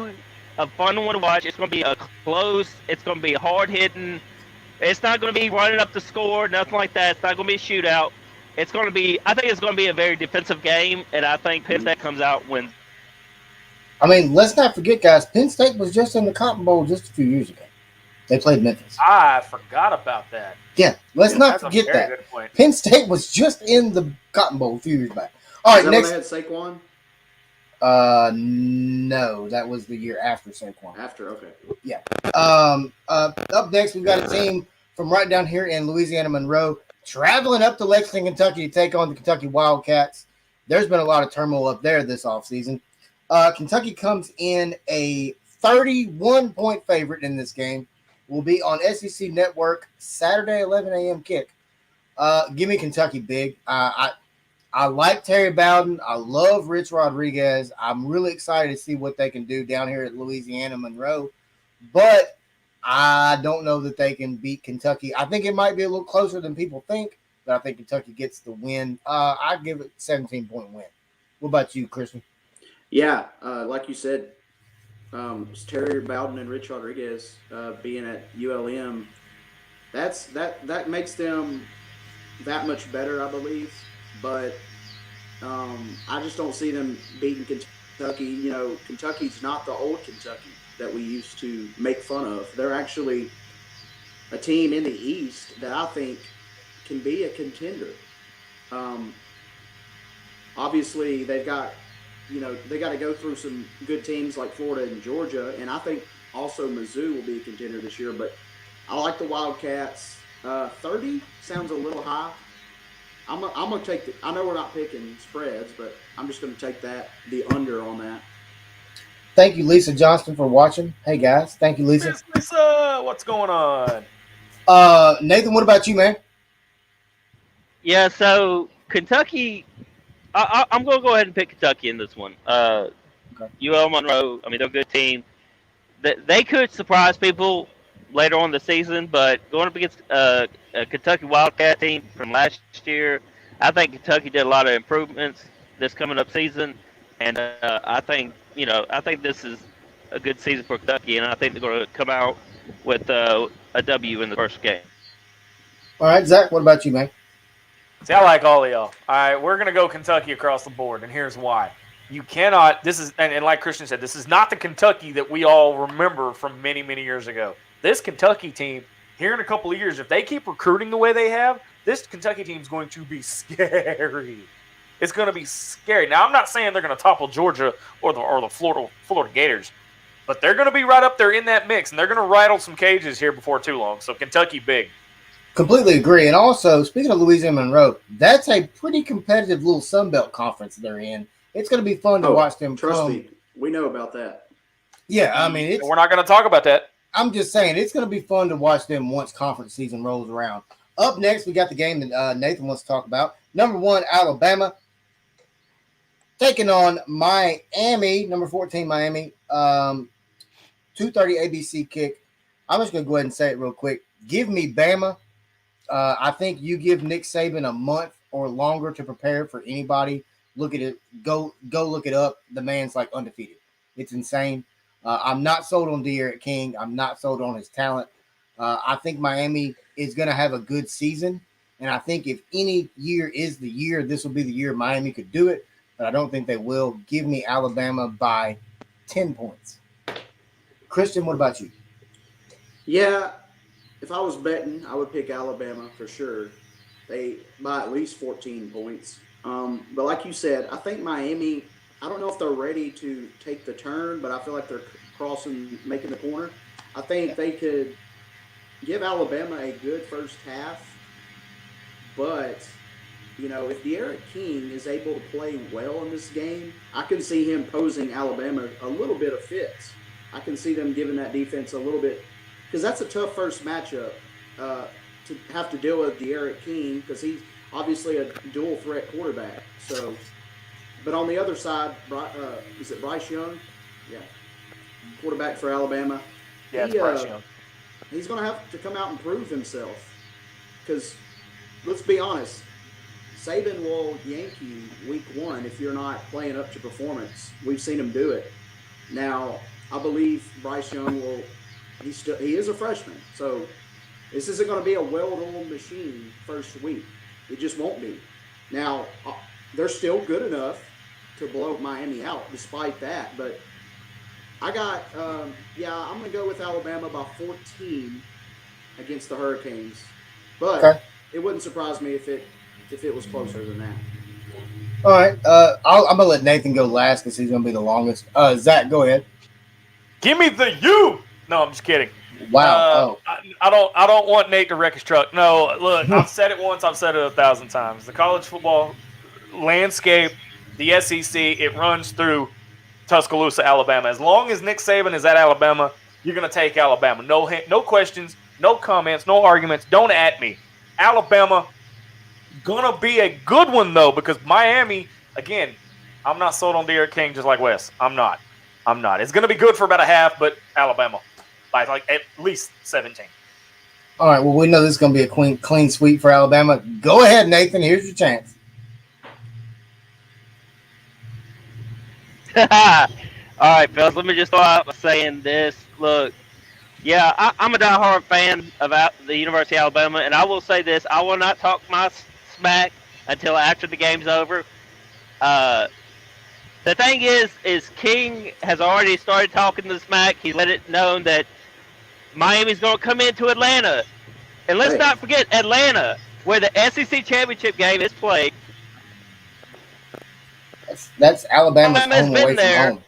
a fun one to watch. It's going to be a close. It's going to be hard hitting. It's not going to be running up the score, nothing like that. It's not going to be a shootout. It's going to be. I think it's going to be a very defensive game, and I think Penn State comes out wins. I mean, let's not forget, guys. Penn State was just in the Cotton Bowl just a few years ago. They played Memphis. I forgot about that. Yeah, let's not forget that. Penn State was just in the Cotton Bowl a few years back. All right, next. When they had Saquon? No, that was the year after Saquon. After, okay. Yeah. Up next, we've got a team from right down here in Louisiana, Monroe, traveling up to Lexington, Kentucky to take on the Kentucky Wildcats. There's been a lot of turmoil up there this offseason. Kentucky comes in a 31-point favorite in this game. Will be on SEC Network Saturday, 11 a.m. kick. Give me Kentucky big. I like Terry Bowden. I love Rich Rodriguez. I'm really excited to see what they can do down here at Louisiana Monroe. But I don't know that they can beat Kentucky. I think it might be a little closer than people think, but I think Kentucky gets the win. I give it 17-point win. What about you, Christian? Yeah, like you said, Terry Bowden and Rich Rodriguez being at ULM, that makes them that much better, I believe. But I just don't see them beating Kentucky. You know, Kentucky's not the old Kentucky that we used to make fun of. They're actually a team in the East that I think can be a contender. Obviously, they got to go through some good teams like Florida and Georgia, and I think also Mizzou will be a contender this year. But I like the Wildcats. 30 sounds a little high. I'm gonna take I know we're not picking spreads, but I'm just gonna take the under on that. Thank you, Lisa Johnston, for watching. Hey guys, thank you, Lisa. Miss Lisa, what's going on? Nathan, what about you, man? Yeah, so Kentucky, I'm going to go ahead and pick Kentucky in this one. Okay. UL Monroe, I mean, they're a good team. They could surprise people later on in the season, but going up against a Kentucky Wildcat team from last year, I think Kentucky did a lot of improvements this coming up season, and I think this is a good season for Kentucky, and I think they're going to come out with a W in the first game. All right, Zach, what about you, man? See, I like all of y'all. All right, we're going to go Kentucky across the board, and here's why. You cannot – this is – and like Christian said, this is not the Kentucky that we all remember from many, many years ago. This Kentucky team, here in a couple of years, if they keep recruiting the way they have, this Kentucky team is going to be scary. It's going to be scary. Now, I'm not saying they're going to topple Georgia or the Florida Gators, but they're going to be right up there in that mix, and they're going to rattle some cages here before too long. So Kentucky big. Completely agree. And also, speaking of Louisiana Monroe, that's a pretty competitive little Sunbelt conference they're in. It's going to be fun to watch them. Trust me, we know about that. Yeah, I mean, we're not going to talk about that. I'm just saying it's going to be fun to watch them once conference season rolls around. Up next, we got the game that Nathan wants to talk about. Number 1, Alabama taking on Miami. Number 14, Miami. 2:30 ABC kick. I'm just going to go ahead and say it real quick. Give me Bama. I think you give Nick Saban a month or longer to prepare for anybody. Look at it. Go look it up. The man's like undefeated. It's insane. I'm not sold on De'Aaron King. I'm not sold on his talent. I think Miami is going to have a good season. And I think if any year is the year, this will be the year Miami could do it. But I don't think they will. Give me Alabama by 10 points. Christian, what about you? Yeah, if I was betting, I would pick Alabama for sure. They by at least 14 points. But like you said, I think Miami, I don't know if they're ready to take the turn, but I feel like they're making the corner. I think they could give Alabama a good first half. But, if De'Aaron King is able to play well in this game, I can see him posing Alabama a little bit of fits. I can see them giving that defense a little bit, because that's a tough first matchup to have to deal with De'Aaron King, because he's obviously a dual threat quarterback. So, but on the other side, is it Bryce Young? Yeah, quarterback for Alabama. Yeah, it's Bryce Young. He's going to have to come out and prove himself, because let's be honest, Saban will yank you week 1 if you're not playing up to performance. We've seen him do it. Now, I believe Bryce Young will. He is a freshman, so this isn't going to be a well-oiled machine first week. It just won't be. Now, they're still good enough to blow Miami out despite that. But I got, I'm going to go with Alabama by 14 against the Hurricanes. But It wouldn't surprise me if it was closer than that. All right. I'm going to let Nathan go last because he's going to be the longest. Zach, go ahead. Give me the U. No, I'm just kidding. Wow. I don't want Nate to wreck his truck. No, look, I've said it once. I've said it 1,000 times. The college football landscape, the SEC, it runs through Tuscaloosa, Alabama. As long as Nick Saban is at Alabama, you're going to take Alabama. No questions, no comments, no arguments. Don't at me. Alabama gonna be a good one though, because Miami, again, I'm not sold on Derek King just like Wes. I'm not. It's gonna be good for about a half, but Alabama by like at least 17. All right. Well, we know this is going to be a clean sweep for Alabama. Go ahead, Nathan. Here's your chance. All right, fellas. Let me just start out by saying this. Look, yeah, I'm a diehard fan of the University of Alabama, and I will say this: I will not talk my smack until after the game's over. The thing is King has already started talking the smack. He let it known that Miami's going to come into Atlanta. And let's not forget Atlanta, where the SEC championship game is played. That's Alabama's Alabama's home been away there from home.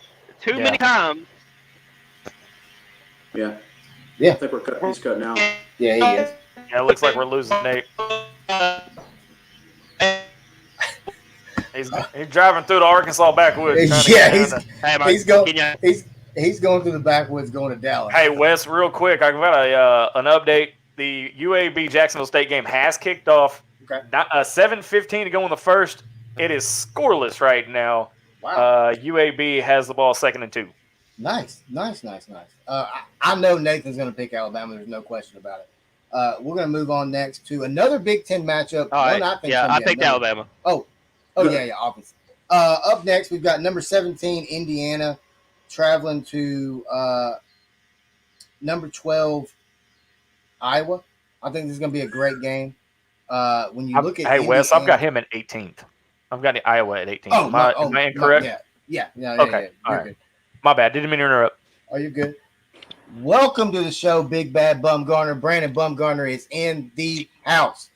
too many times. Yeah. Yeah. I think he's cutting out. Yeah, he is. Yeah, it looks like we're losing Nate. He's driving through the Arkansas backwoods. Yeah, he's going through the backwoods going to Dallas. Hey, Wes, real quick, I got an update. The UAB Jacksonville State game has kicked off. Okay. 7:15 to go in the first. It is scoreless right now. Wow. UAB has the ball 2nd and 2. Nice. I know Nathan's going to pick Alabama. There's no question about it. We're going to move on next to another Big Ten matchup. All right. I picked Alabama. Oh, yeah, obviously. Up next, we've got number 17, Indiana, traveling to number 12, Iowa. I think this is going to be a great game. When you look at Indiana, Wes, I've got him at 18th. I've got Iowa at 18th. Am I incorrect? Yeah. Okay. All right. Good. My bad. Didn't mean to interrupt. Oh, you're good. Welcome to the show, Big Bad Bumgarner. Brandon Bumgarner is in the house.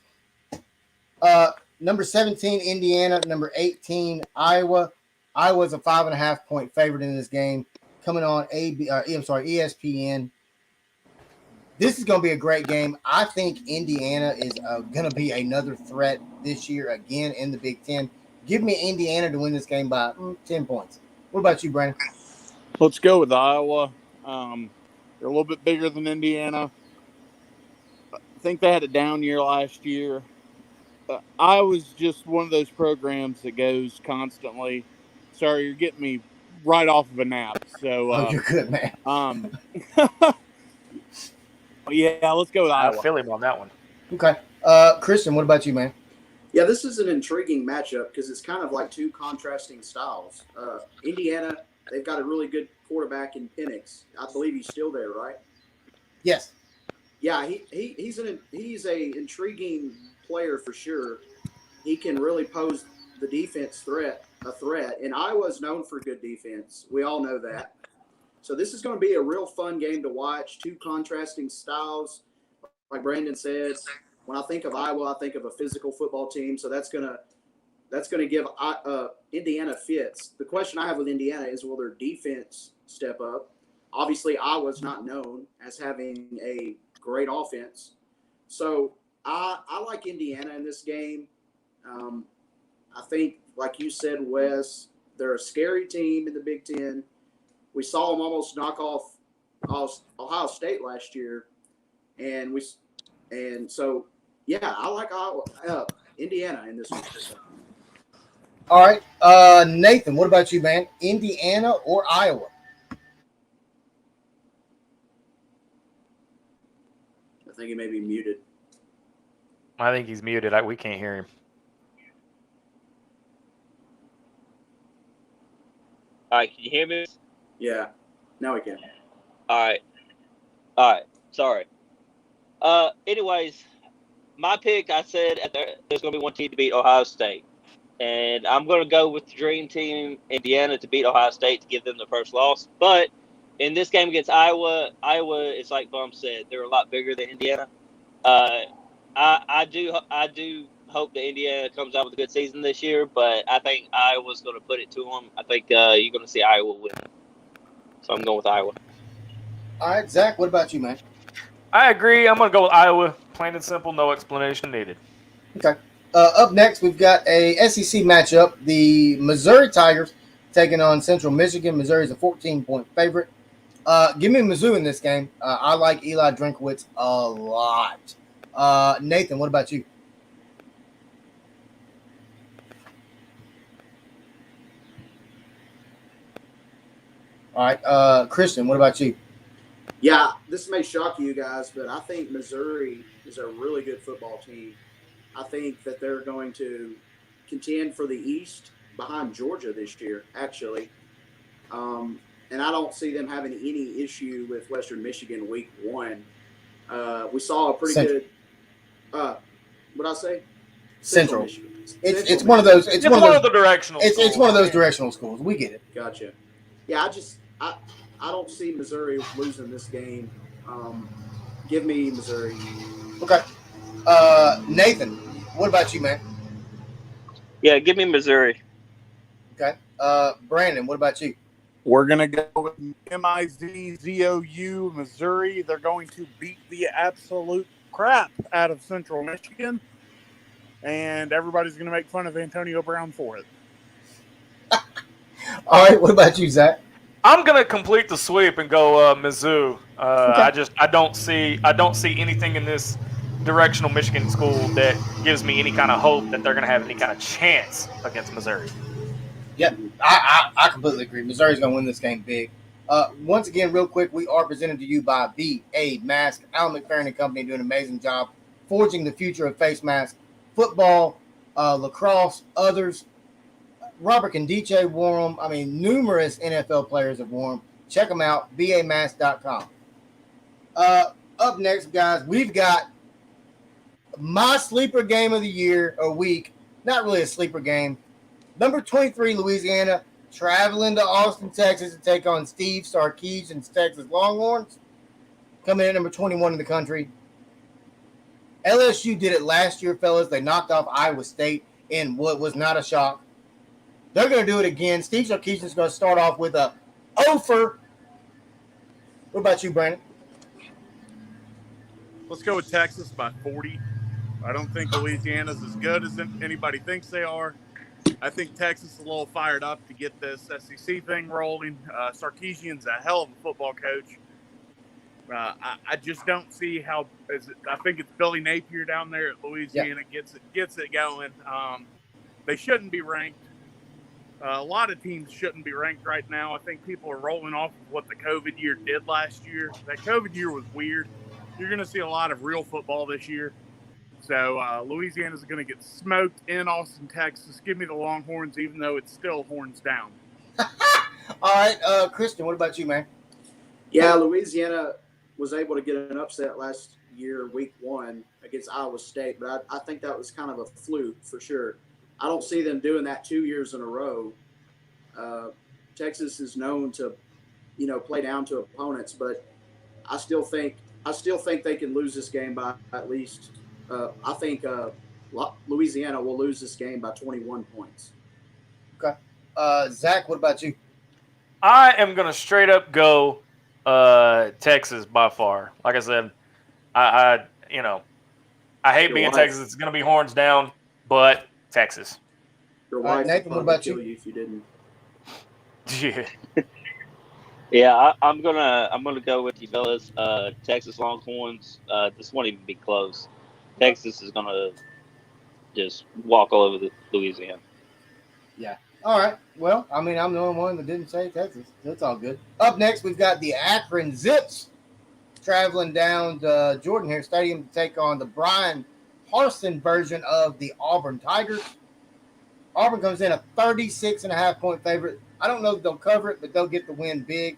Number 17, Indiana. Number 18, Iowa. Iowa's a 5.5-point favorite in this game. Coming on ESPN. This is going to be a great game. I think Indiana is going to be another threat this year again in the Big Ten. Give me Indiana to win this game by 10 points. What about you, Brandon? Let's go with Iowa. They're a little bit bigger than Indiana. I think they had a down year last year. Iowa's just one of those programs that goes constantly. Sorry, you're getting me right off of a nap. So, you're good, man. Yeah, let's go with Iowa. I feel him on that one. Okay. Christian, what about you, man? Yeah, this is an intriguing matchup because it's kind of like two contrasting styles. Indiana, they've got a really good quarterback in Penix. I believe he's still there, right? Yes. Yeah, he's a intriguing player for sure. He can really pose the defense a threat. And Iowa's known for good defense. We all know that. So this is going to be a real fun game to watch. Two contrasting styles. Like Brandon said, when I think of Iowa, I think of a physical football team. So that's going to give Indiana fits. The question I have with Indiana is, will their defense step up? Obviously, Iowa's not known as having a great offense. So I like Indiana in this game. I think, like you said, Wes, they're a scary team in the Big Ten. We saw them almost knock off Ohio State last year, and so yeah, I like Indiana in this one. All right, Nathan, what about you, man? Indiana or Iowa? I think he may be muted. I think he's muted. We can't hear him. All right, can you hear me? Yeah, now we can. All right. Sorry. Anyways, my pick, I said there's going to be one team to beat Ohio State. And I'm going to go with the dream team, Indiana, to beat Ohio State to give them the first loss. But in this game against Iowa, it's like Bum said, they're a lot bigger than Indiana. I do hope that Indiana comes out with a good season this year, but I think Iowa's going to put it to them. I think you're going to see Iowa win. So I'm going with Iowa. All right, Zach, what about you, man? I agree. I'm going to go with Iowa. Plain and simple, no explanation needed. Okay. Up next, we've got a SEC matchup. The Missouri Tigers taking on Central Michigan. Missouri is a 14-point favorite. Give me Mizzou in this game. I like Eli Drinkwitz a lot. Nathan, what about you? All right, Christian, what about you? Yeah, this may shock you guys, but I think Missouri is a really good football team. I think that they're going to contend for the East behind Georgia this year, actually. And I don't see them having any issue with Western Michigan week 1. We saw a pretty Central. good. What I say? Central. Michigan. It's one of those. It's one of the those. directional. It's one of those directional schools. We get it. Gotcha. Yeah, I don't see Missouri losing this game. Give me Missouri. Okay. Nathan, what about you, man? Yeah, give me Missouri. Okay. Brandon, what about you? We're going to go with MIZZOU, Missouri. They're going to beat the absolute crap out of Central Michigan, and everybody's going to make fun of Antonio Brown for it. All right. What about you, Zach? I'm gonna complete the sweep and go Mizzou. I don't see anything in this directional Michigan school that gives me any kind of hope that they're gonna have any kind of chance against Missouri. Yeah, I completely agree. Missouri's going to win this game big. Once again, real quick, we are presented to you by B.A. Mask. Alan McFerrin and company doing an amazing job forging the future of face mask, football, lacrosse, others. Robert Condice wore them. I mean, numerous NFL players have worn them. Check them out, bamask.com. Up next, guys, we've got my sleeper game of the year or week. Not really a sleeper game. Number 23, Louisiana, traveling to Austin, Texas to take on Steve Sarkisian's Texas Longhorns. Coming in at number 21 in the country. LSU did it last year, fellas. They knocked off Iowa State in what was not a shock. They're going to do it again. Steve Sarkisian's going to start off with a offer. What about you, Brandon? Let's go with Texas by 40. I don't think Louisiana's as good as anybody thinks they are. I think Texas is a little fired up to get this SEC thing rolling. Sarkisian's a hell of a football coach. I just don't see how. I think it's Billy Napier down there at Louisiana gets it going. They shouldn't be ranked. A lot of teams shouldn't be ranked right now. I think people are rolling off of what the COVID year did last year. That COVID year was weird. You're going to see a lot of real football this year. So Louisiana's going to get smoked in Austin, Texas. Give me the Longhorns, even though it's still horns down. All right, Christian, what about you, man? Yeah, Louisiana was able to get an upset last year, week 1, against Iowa State, but I think that was kind of a fluke for sure. I don't see them doing that 2 years in a row. Texas is known to, play down to opponents, but I still think they can lose this game by at least. I think Louisiana will lose this game by 21 points. Okay. Zach, what about you? I am gonna straight up go Texas by far. Like I said, I hate being Texas. It's gonna be horns down, but Texas. Your wife Nathan, would what about kill you? you if you didn't. Yeah. Yeah, I'm gonna go with you fellas. Texas Longhorns. This won't even be close. Texas is gonna just walk all over the Louisiana. Yeah. All right. Well, I mean, I'm the only one that didn't say Texas. That's all good. Up next, we've got the Akron Zips traveling down to Jordan Hare Stadium to take on the Brian Harsin version of the Auburn Tigers. Auburn comes in a 36.5-point favorite. I don't know if they'll cover it, but they'll get the win big.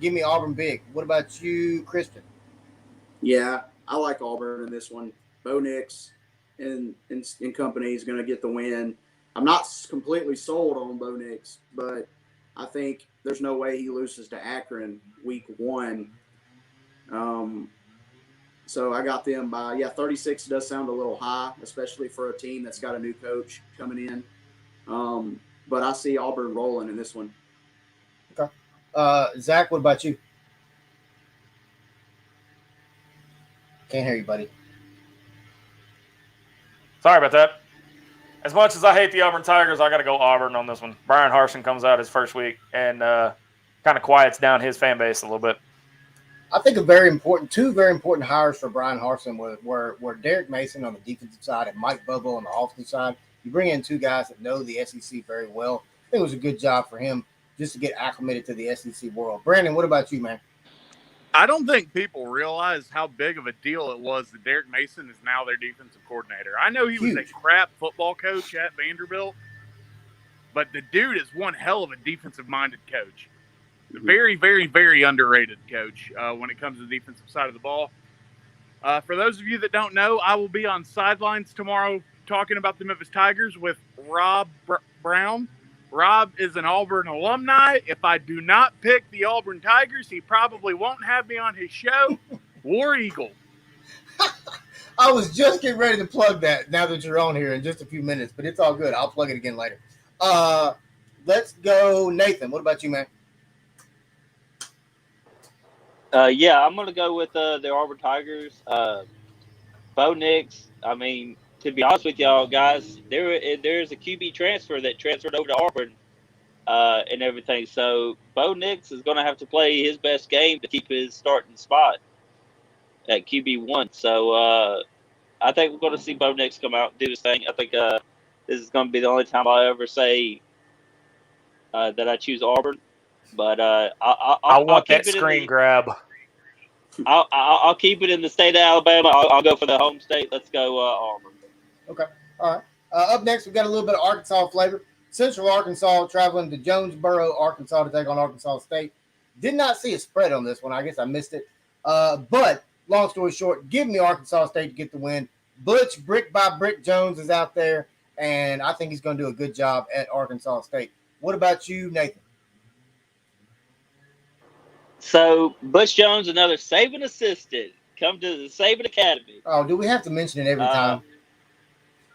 Give me Auburn big. What about you, Christian? Yeah, I like Auburn in this one. Bo Nix and company is going to get the win. I'm not completely sold on Bo Nix, but I think there's no way he loses to Akron week 1. So I got them by 36 does sound a little high, especially for a team that's got a new coach coming in. But I see Auburn rolling in this one. Okay. Zach, what about you? Can't hear you, buddy. Sorry about that. As much as I hate the Auburn Tigers, I got to go Auburn on this one. Brian Harsin comes out his first week and kind of quiets down his fan base a little bit. I think two very important hires for Brian Harsin were Derek Mason on the defensive side and Mike Bobo on the offensive side. You bring in two guys that know the SEC very well. I think it was a good job for him just to get acclimated to the SEC world. Brandon, what about you, man? I don't think people realize how big of a deal it was that Derek Mason is now their defensive coordinator. I know he was a crap football coach at Vanderbilt, but the dude is one hell of a defensive-minded coach. Very, very, very underrated coach when it comes to the defensive side of the ball. For those of you that don't know, I will be on sidelines tomorrow talking about the Memphis Tigers with Rob Brown. Rob is an Auburn alumni. If I do not pick the Auburn Tigers, he probably won't have me on his show. War Eagle. I was just getting ready to plug that now that you're on here in just a few minutes, but it's all good. I'll plug it again later. Let's go, Nathan. What about you, man? Yeah, I'm going to go with the Auburn Tigers. Bo Nix, I mean, to be honest with y'all guys, there's a QB transfer that transferred over to Auburn and everything. So Bo Nix is going to have to play his best game to keep his starting spot at QB1. So I think we're going to see Bo Nix come out and do his thing. I think this is going to be the only time I ever say that I choose Auburn. But I want that screen grab. I'll keep it in the state of Alabama. I'll go for the home state. Let's go Auburn. Okay. All right. Up next, we've got a little bit of Arkansas flavor. Central Arkansas traveling to Jonesboro, Arkansas to take on Arkansas State. Did not see a spread on this one. I guess I missed it. But long story short, give me Arkansas State to get the win. Butch Brick by Brick Jones is out there, and I think he's going to do a good job at Arkansas State. What about you, Nathan? So Butch Jones, another Saban assistant, come to the Saban Academy. Oh, do we have to mention it every time?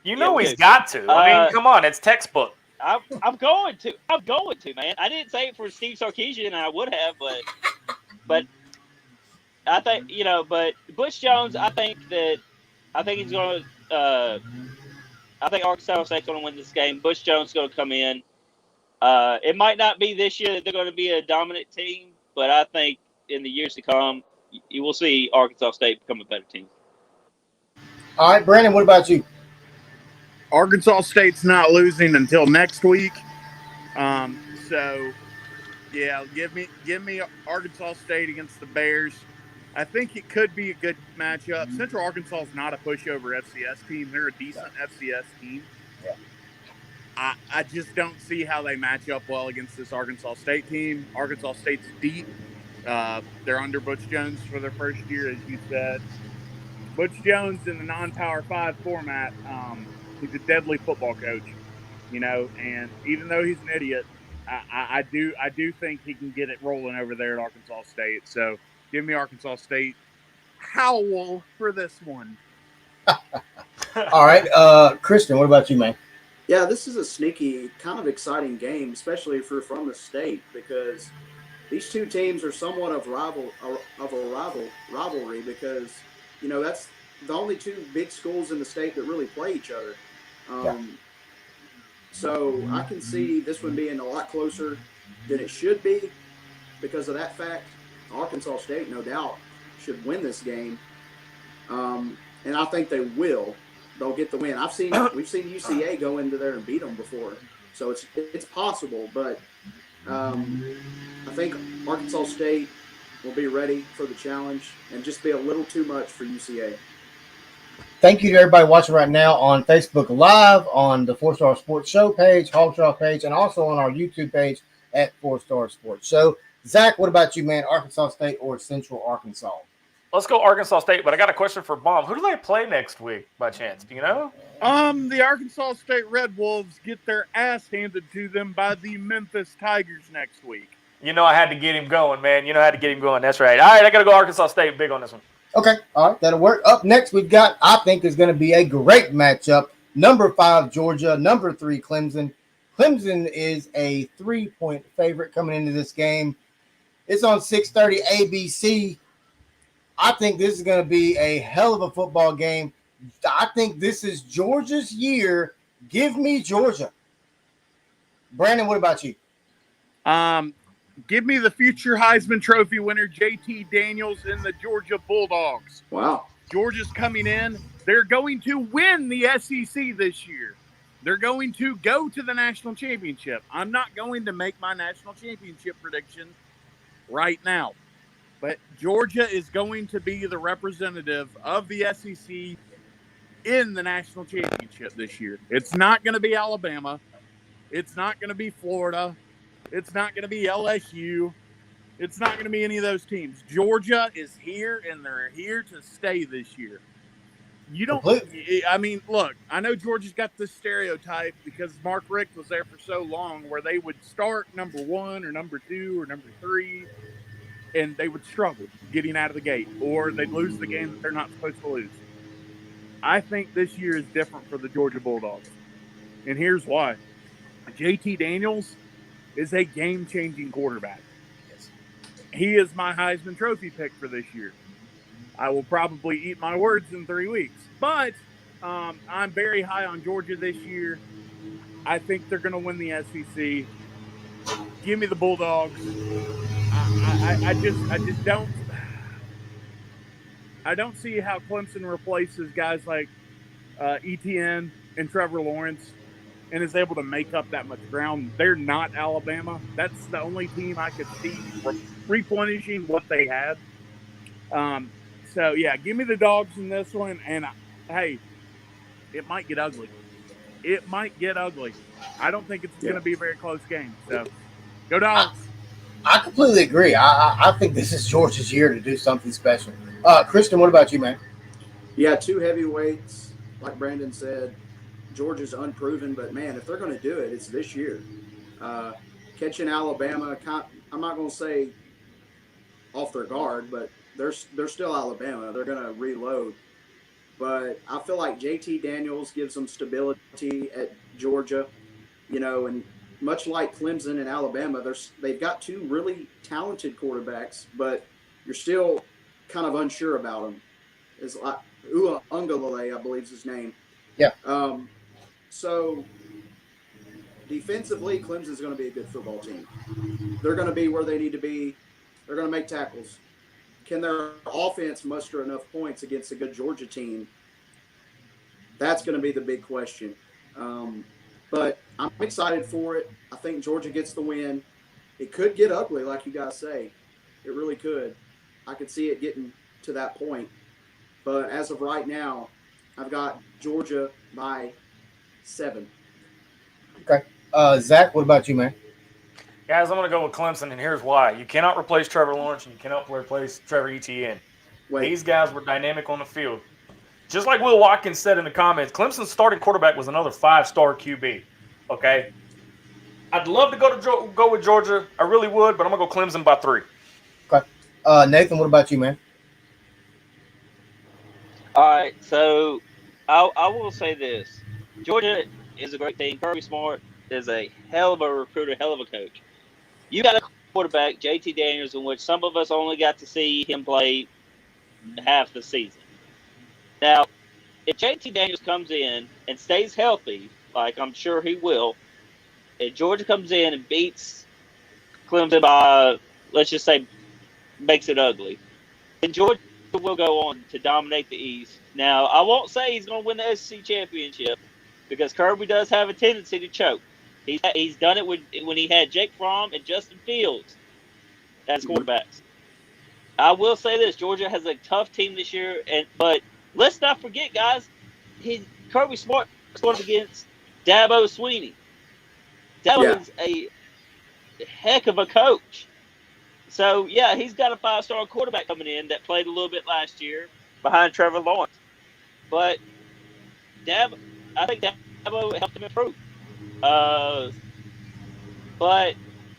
You know he's got to. I mean, come on, it's textbutch. I'm going to, man. I didn't say it for Steve Sarkisian, I would have, but I think but Butch Jones, I think he's going to. I think Arkansas State's going to win this game. Butch Jones is going to come in. It might not be this year that they're going to be a dominant team, but I think in the years to come, you will see Arkansas State become a better team. All right, Brandon, what about you? Arkansas State's not losing until next week. So, yeah, give me Arkansas State against the Bears. I think it could be a good matchup. Central Arkansas is not a pushover FCS team. They're a decent FCS team. Yeah. I just don't see how they match up well against this Arkansas State team. Arkansas State's deep. They're under Butch Jones for their first year, as you said. Butch Jones in the non-Power 5 format, he's a deadly football coach, and even though he's an idiot, I do think he can get it rolling over there at Arkansas State. So give me Arkansas State. Howl for this one. All right, Christian, what about you, man? Yeah, this is a sneaky, kind of exciting game, especially if you're from the state, because these two teams are somewhat of a rivalry because, that's the only two big schools in the state that really play each other. So I can see this one being a lot closer than it should be because of that fact. Arkansas State, no doubt, should win this game. And I think they will. They'll get the win. We've seen UCA go into there and beat them before, so it's possible. But I think Arkansas State will be ready for the challenge and just be a little too much for UCA. Thank you to everybody watching right now on Facebook Live, on the 4-Star Sports Show page, Hogstraw page, and also on our YouTube page at 4-Star Sports Show. Zach, what about you, man? Arkansas State or Central Arkansas? Let's go Arkansas State, but I got a question for Bomb. Who do they play next week, by chance? Do you know? The Arkansas State Red Wolves get their ass handed to them by the Memphis Tigers next week. I had to get him going, man. I had to get him going. That's right. All right, I got to go Arkansas State big on this one. Okay, all right, that'll work. Up next, we've got, I think, is going to be a great matchup. Number 5, Georgia. Number 3, Clemson. Clemson is a 3-point favorite coming into this game. It's on 6:30 ABC. I think this is going to be a hell of a football game. I think this is Georgia's year. Give me Georgia. Brandon, what about you? Give me the future Heisman Trophy winner, JT Daniels, and the Georgia Bulldogs. Wow. Georgia's coming in. They're going to win the SEC this year. They're going to go to the national championship. I'm not going to make my national championship prediction right now. But Georgia is going to be the representative of the SEC in the national championship this year. It's not going to be Alabama. It's not going to be Florida. It's not going to be LSU. It's not going to be any of those teams. Georgia is here, and they're here to stay this year. You don't. I mean, look. I know Georgia's got this stereotype because Mark Richt was there for so long, where they would start number 1 or number 2 or number 3, and they would struggle getting out of the gate, or they'd lose the game that they're not supposed to lose. I think this year is different for the Georgia Bulldogs, and here's why: JT Daniels is a game-changing quarterback. He is my Heisman Trophy pick for this year. I will probably eat my words in 3 weeks. But I'm very high on Georgia this year. I think they're going to win the SEC. Give me the Bulldogs. I just don't. I don't see how Clemson replaces guys like ETN and Trevor Lawrence and is able to make up that much ground. They're not Alabama. That's the only team I could see replenishing what they had. So, yeah, give me the Dogs in this one. And, hey, it might get ugly. It might get ugly. I don't think it's going to be a very close game. So, go Dogs. I completely agree. I think this is Georgia's year to do something special. Kristen, what about you, man? Yeah, 2 heavyweights, like Brandon said. Georgia's unproven, but, man, if they're going to do it, it's this year. Catching Alabama, I'm not going to say off their guard, but they're still Alabama. They're going to reload. But I feel like JT Daniels gives them stability at Georgia, and much like Clemson and Alabama, they've got 2 really talented quarterbacks, but you're still kind of unsure about them. It's like Ungalale, I believe is his name. Yeah. So defensively, Clemson's going to be a good football team. They're going to be where they need to be. They're going to make tackles. Can their offense muster enough points against a good Georgia team? That's going to be the big question. But I'm excited for it. I think Georgia gets the win. It could get ugly, like you guys say. It really could. I could see it getting to that point. But as of right now, I've got Georgia by 7. Okay. Zach, what about you, man? Guys, I'm going to go with Clemson, and here's why. You cannot replace Trevor Lawrence, and you cannot replace Trevor Etienne. These guys were dynamic on the field. Just like Will Watkins said in the comments, Clemson's starting quarterback was another 5-star QB, okay? I'd love to go with Georgia. I really would, but I'm going to go Clemson by 3. Okay. Nathan, what about you, man? All right, so I will say this. Georgia is a great team. Kirby Smart is a hell of a recruiter, hell of a coach. You got a quarterback, JT Daniels, in which some of us only got to see him play half the season. Now, if JT Daniels comes in and stays healthy, like I'm sure he will, and Georgia comes in and beats Clemson by, let's just say, makes it ugly, then Georgia will go on to dominate the East. Now, I won't say he's going to win the SEC championship because Kirby does have a tendency to choke. He's done it when he had Jake Fromm and Justin Fields as quarterbacks. I will say this: Georgia has a tough team this year, but let's not forget, guys, Kirby Smart is going against Dabo Swinney. Dabo is a heck of a coach. So, yeah, he's got a 5-star quarterback coming in that played a little bit last year behind Trevor Lawrence. But I think Dabo helped him improve. But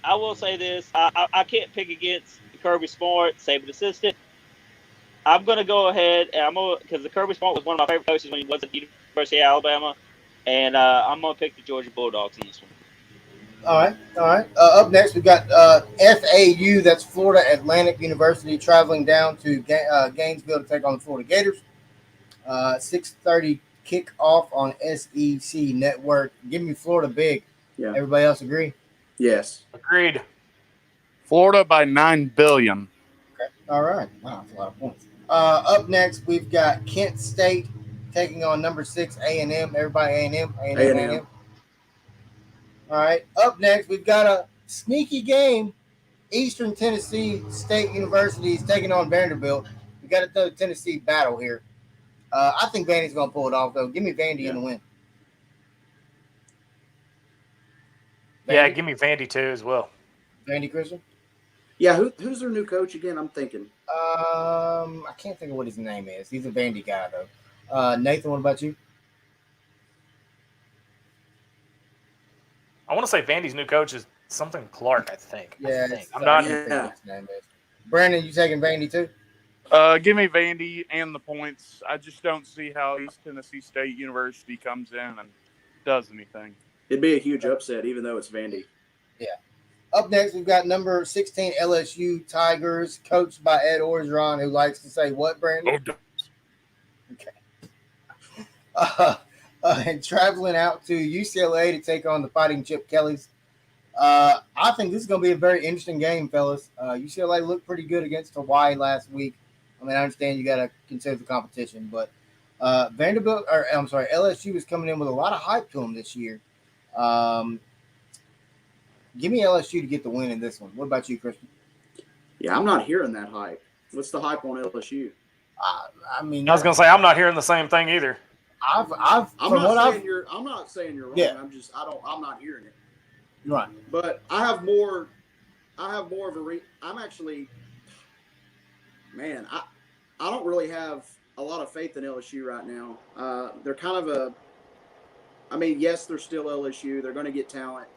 I will say this. I can't pick against Kirby Smart, Saban assistant. I'm going to go ahead, and because the Kirby Smart was one of my favorite coaches when he was at the University of Alabama, and I'm going to pick the Georgia Bulldogs in this one. All right. Up next, we've got FAU, that's Florida Atlantic University, traveling down to Gainesville to take on the Florida Gators. 6:30 kickoff on SEC Network. Give me Florida big. Yeah. Everybody else agree? Yes. Agreed. Florida by $9 billion. Okay. All right. Wow, that's a lot of points. Up next, we've got Kent State taking on number 6 A&M. Everybody A&M, A&M, A&M. A&M. All right. Up next, we've got a sneaky game. Eastern Tennessee State University is taking on Vanderbilt. We got a Tennessee battle here. I think Vandy's going to pull it off, though. Give me Vandy in the win. Vandy? Yeah, give me Vandy too as well. Vandy, Christian? Yeah, who's their new coach again? I'm thinking. I can't think of what his name is. He's a Vandy guy, though. Nathan, what about you? I want to say Vandy's new coach is something Clark, I think. Yeah, I'm not. I can't think what his name is. Brandon, you taking Vandy too? Give me Vandy and the points. I just don't see how East Tennessee State University comes in and does anything. It'd be a huge upset, even though it's Vandy. Yeah. Up next, we've got number 16 LSU Tigers, coached by Ed Orgeron, who likes to say what, Brandon? Okay. And traveling out to UCLA to take on the Fighting Chip Kellys. I think this is going to be a very interesting game, fellas. UCLA looked pretty good against Hawaii last week. I mean, I understand you got to consider the competition, but LSU is coming in with a lot of hype to them this year. Give me LSU to get the win in this one. What about you, Christian? Yeah, I'm not hearing that hype. What's the hype on LSU? I mean, I was going to say I'm not hearing the same thing either. I'm not saying you're wrong. Yeah. I'm not hearing it. Right. But I have more of a I don't really have a lot of faith in LSU right now. They're kind of yes, they're still LSU. They're going to get talent.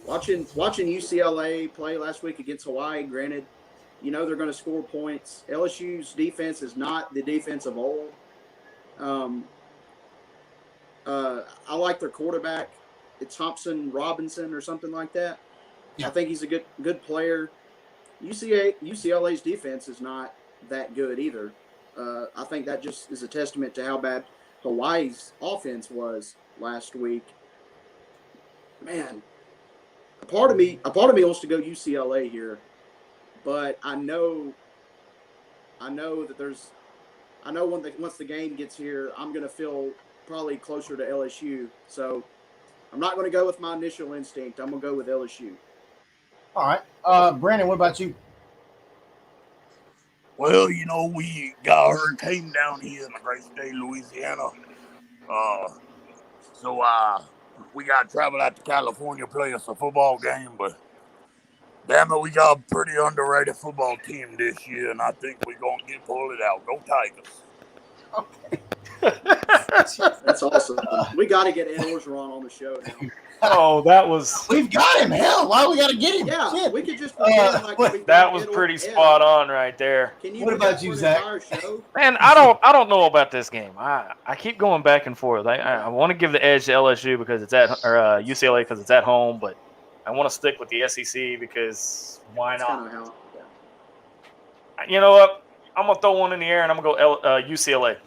Watching UCLA play last week against Hawaii, granted, they're going to score points. LSU's defense is not the defense of old. I like their quarterback. It's Thompson Robinson or something like that. Yeah. I think he's a good player. UCLA's defense is not that good either. I think that just is a testament to how bad Hawaii's offense was last week. Man, a part of me wants to go UCLA here, but I know that once the game gets here, I'm going to feel probably closer to LSU. So I'm not going to go with my initial instinct. I'm going to go with LSU. All right. Brandon, what about you? Well, we got a hurricane down here in the great state of Louisiana. So we got to travel out to California to play us a football game. But damn it, we got a pretty underrated football team this year, and I think we're going to pull it out. Go Tigers. Okay. That's awesome. We got to get Ed Orgeron on the show now. Oh, that was. We've got him. Hell, why we got to get him? Yeah, shit. we could just. That was pretty spot on right there. What about you, Zach? Man, I don't know about this game. I keep going back and forth. I want to give the edge to LSU because it's UCLA because it's at home, but I want to stick with the SEC because why not? You know what? I'm gonna throw one in the air and I'm gonna go UCLA.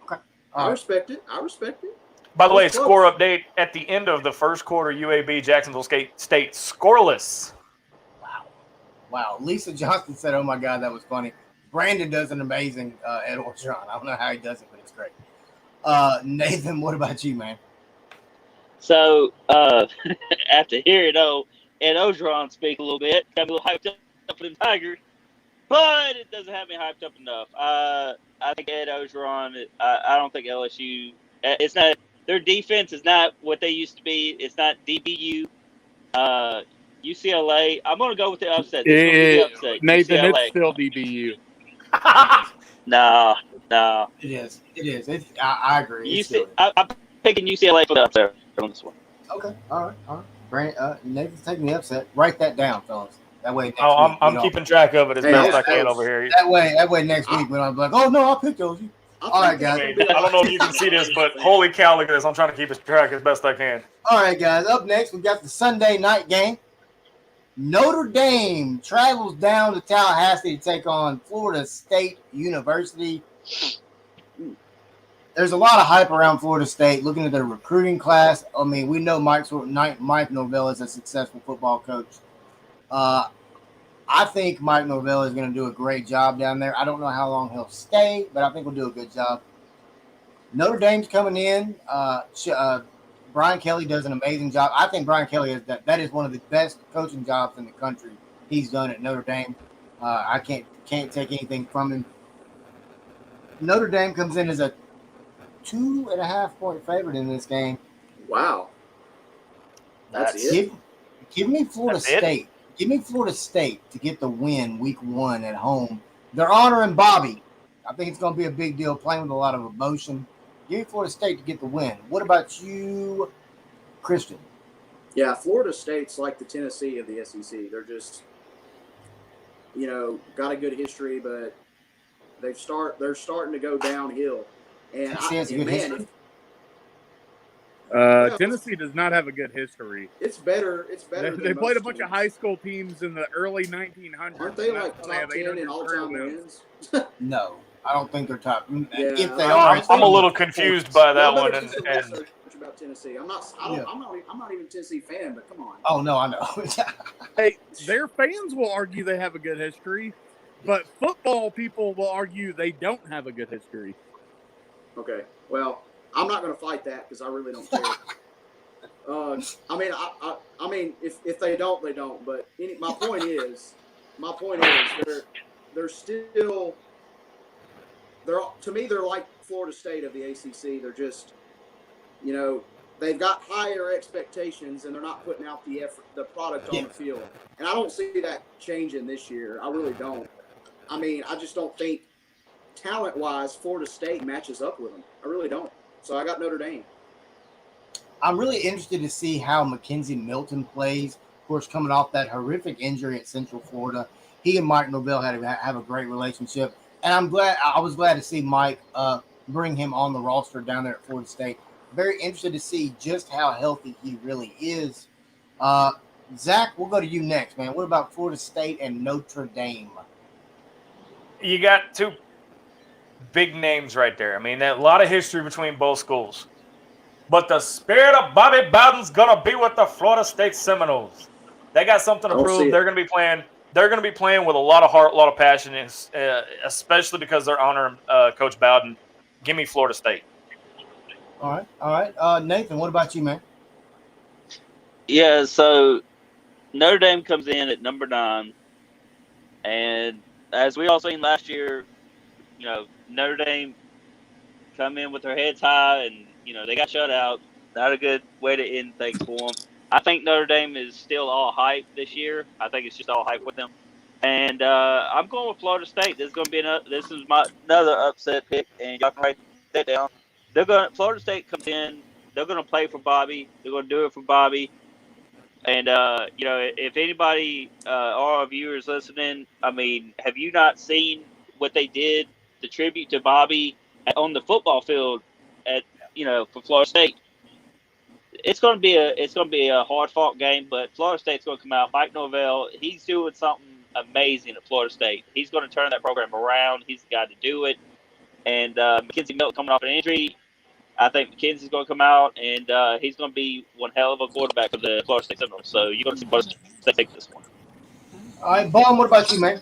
Okay, I respect it. By the way, score update at the end of the first quarter: UAB Jacksonville State scoreless. Wow. Lisa Johnson said, "Oh my God, that was funny." Brandon does an amazing Ed Orgeron. I don't know how he does it, but it's great. Nathan, what about you, man? So after hearing Ed Orgeron speak a little bit, got me a little hyped up for the Tigers, but it doesn't have me hyped up enough. I think Ed Orgeron. I don't think LSU. It's not. Their defense is not what they used to be. It's not DBU. UCLA. I'm going to go with the upset. Nathan, UCLA. it's still DBU. No. It is. I agree. I'm picking UCLA for the upset on this one. Okay. All right. Brandon, Nathan's taking the upset. Write that down, fellas. That way. I'm keeping track of it as best I can over here. That way next week when I'm like, oh no, I picked those. All right, guys. I don't know if you can see this, but holy cow, look at this. I'm trying to keep track as best I can. All right, guys. Up next, we got the Sunday night game. Notre Dame travels down to Tallahassee to take on Florida State University. There's a lot of hype around Florida State. Looking at their recruiting class, I mean, we know Mike Norvell is a successful football coach. I I think Mike Norvell is going to do a great job down there. I don't know how long he'll stay, but I think he'll do a good job. Notre Dame's coming in. Brian Kelly does an amazing job. I think Brian Kelly is that is one of the best coaching jobs in the country he's done at Notre Dame. I can't take anything from him. Notre Dame comes in as a 2.5 point favorite in this game. Wow. That's it. Give me Florida That's it? State. Give me Florida State to get the win week 1 at home. They're honoring Bobby. I think it's going to be a big deal, playing with a lot of emotion. Give me Florida State to get the win. What about you, Christian? Yeah, Florida State's like the Tennessee of the SEC. They're just, got a good history, but they're starting to go downhill. And Tennessee has a good history? Tennessee does not have a good history. It's better. It's better. They played a bunch of high school teams in the early 1900s. Aren't they like top 10 in all-time wins? No, I don't think they're top. Yeah, If they are, I'm a little confused by that one. And And about Tennessee. I'm not even a Tennessee fan, but come on. Oh no, I know. Hey, their fans will argue they have a good history, but football people will argue they don't have a good history. Okay, well, I'm not going to fight that because I really don't care. I mean, if they don't, they don't. But my point is, they're still. To me, they're like Florida State of the ACC. They're just, they've got higher expectations and they're not putting out the effort, the product on the field. And I don't see that changing this year. I really don't. I mean, I just don't think talent-wise Florida State matches up with them. I really don't. So I got Notre Dame. I'm really interested to see how Mackenzie Milton plays. Of course, coming off that horrific injury at Central Florida, he and Mike Norvell have a great relationship. And I was glad to see Mike bring him on the roster down there at Florida State. Very interested to see just how healthy he really is. Zach, we'll go to you next, man. What about Florida State and Notre Dame? you got two big names right there. I mean, a lot of history between both schools. But the spirit of Bobby Bowden's gonna be with the Florida State Seminoles. They got something to prove. They're gonna be playing. They're gonna be playing with a lot of heart, a lot of passion, especially because they're honoring Coach Bowden. Give me Florida State. All right. Nathan, what about you, man? Yeah, so Notre Dame comes in at number 9, and as we all seen last year, you know, Notre Dame come in with their heads high, and you know they got shut out. Not a good way to end things for them. I think Notre Dame is still all hype this year. I think it's just all hype with them, and I'm going with Florida State. This is going to be another upset pick, and y'all can write that down. Florida State comes in. They're going to play for Bobby. They're going to do it for Bobby. And, you know, if anybody, our viewers listening, I mean, have you not seen what they did, the tribute to Bobby on the football field for Florida State? It's going to be a hard-fought game, but Florida State's going to come out. Mike Norvell, he's doing something amazing at Florida State. He's going to turn that program around. He's the guy to do it. And Mackenzie Milton coming off an injury, I think Mackenzie's going to come out, and he's going to be one hell of a quarterback of the Florida State Seminoles. So you're going to see Florida State take this one. All right, Baum, what about you, man?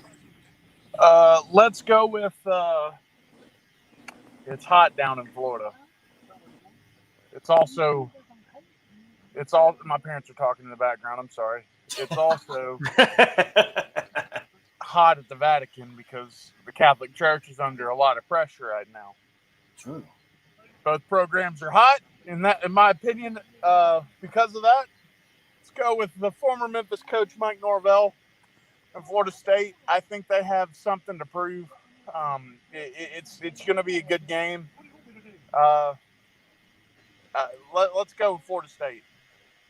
Let's go with it's hot down in Florida. It's all my parents are talking in the background. I'm sorry. It's also hot at the Vatican because the Catholic Church is under a lot of pressure right now. True. Both programs are hot, in my opinion. Because of that, let's go with the former Memphis coach Mike Norvell of Florida State. I think they have something to prove. It's going to be a good game. Let's go with Florida State.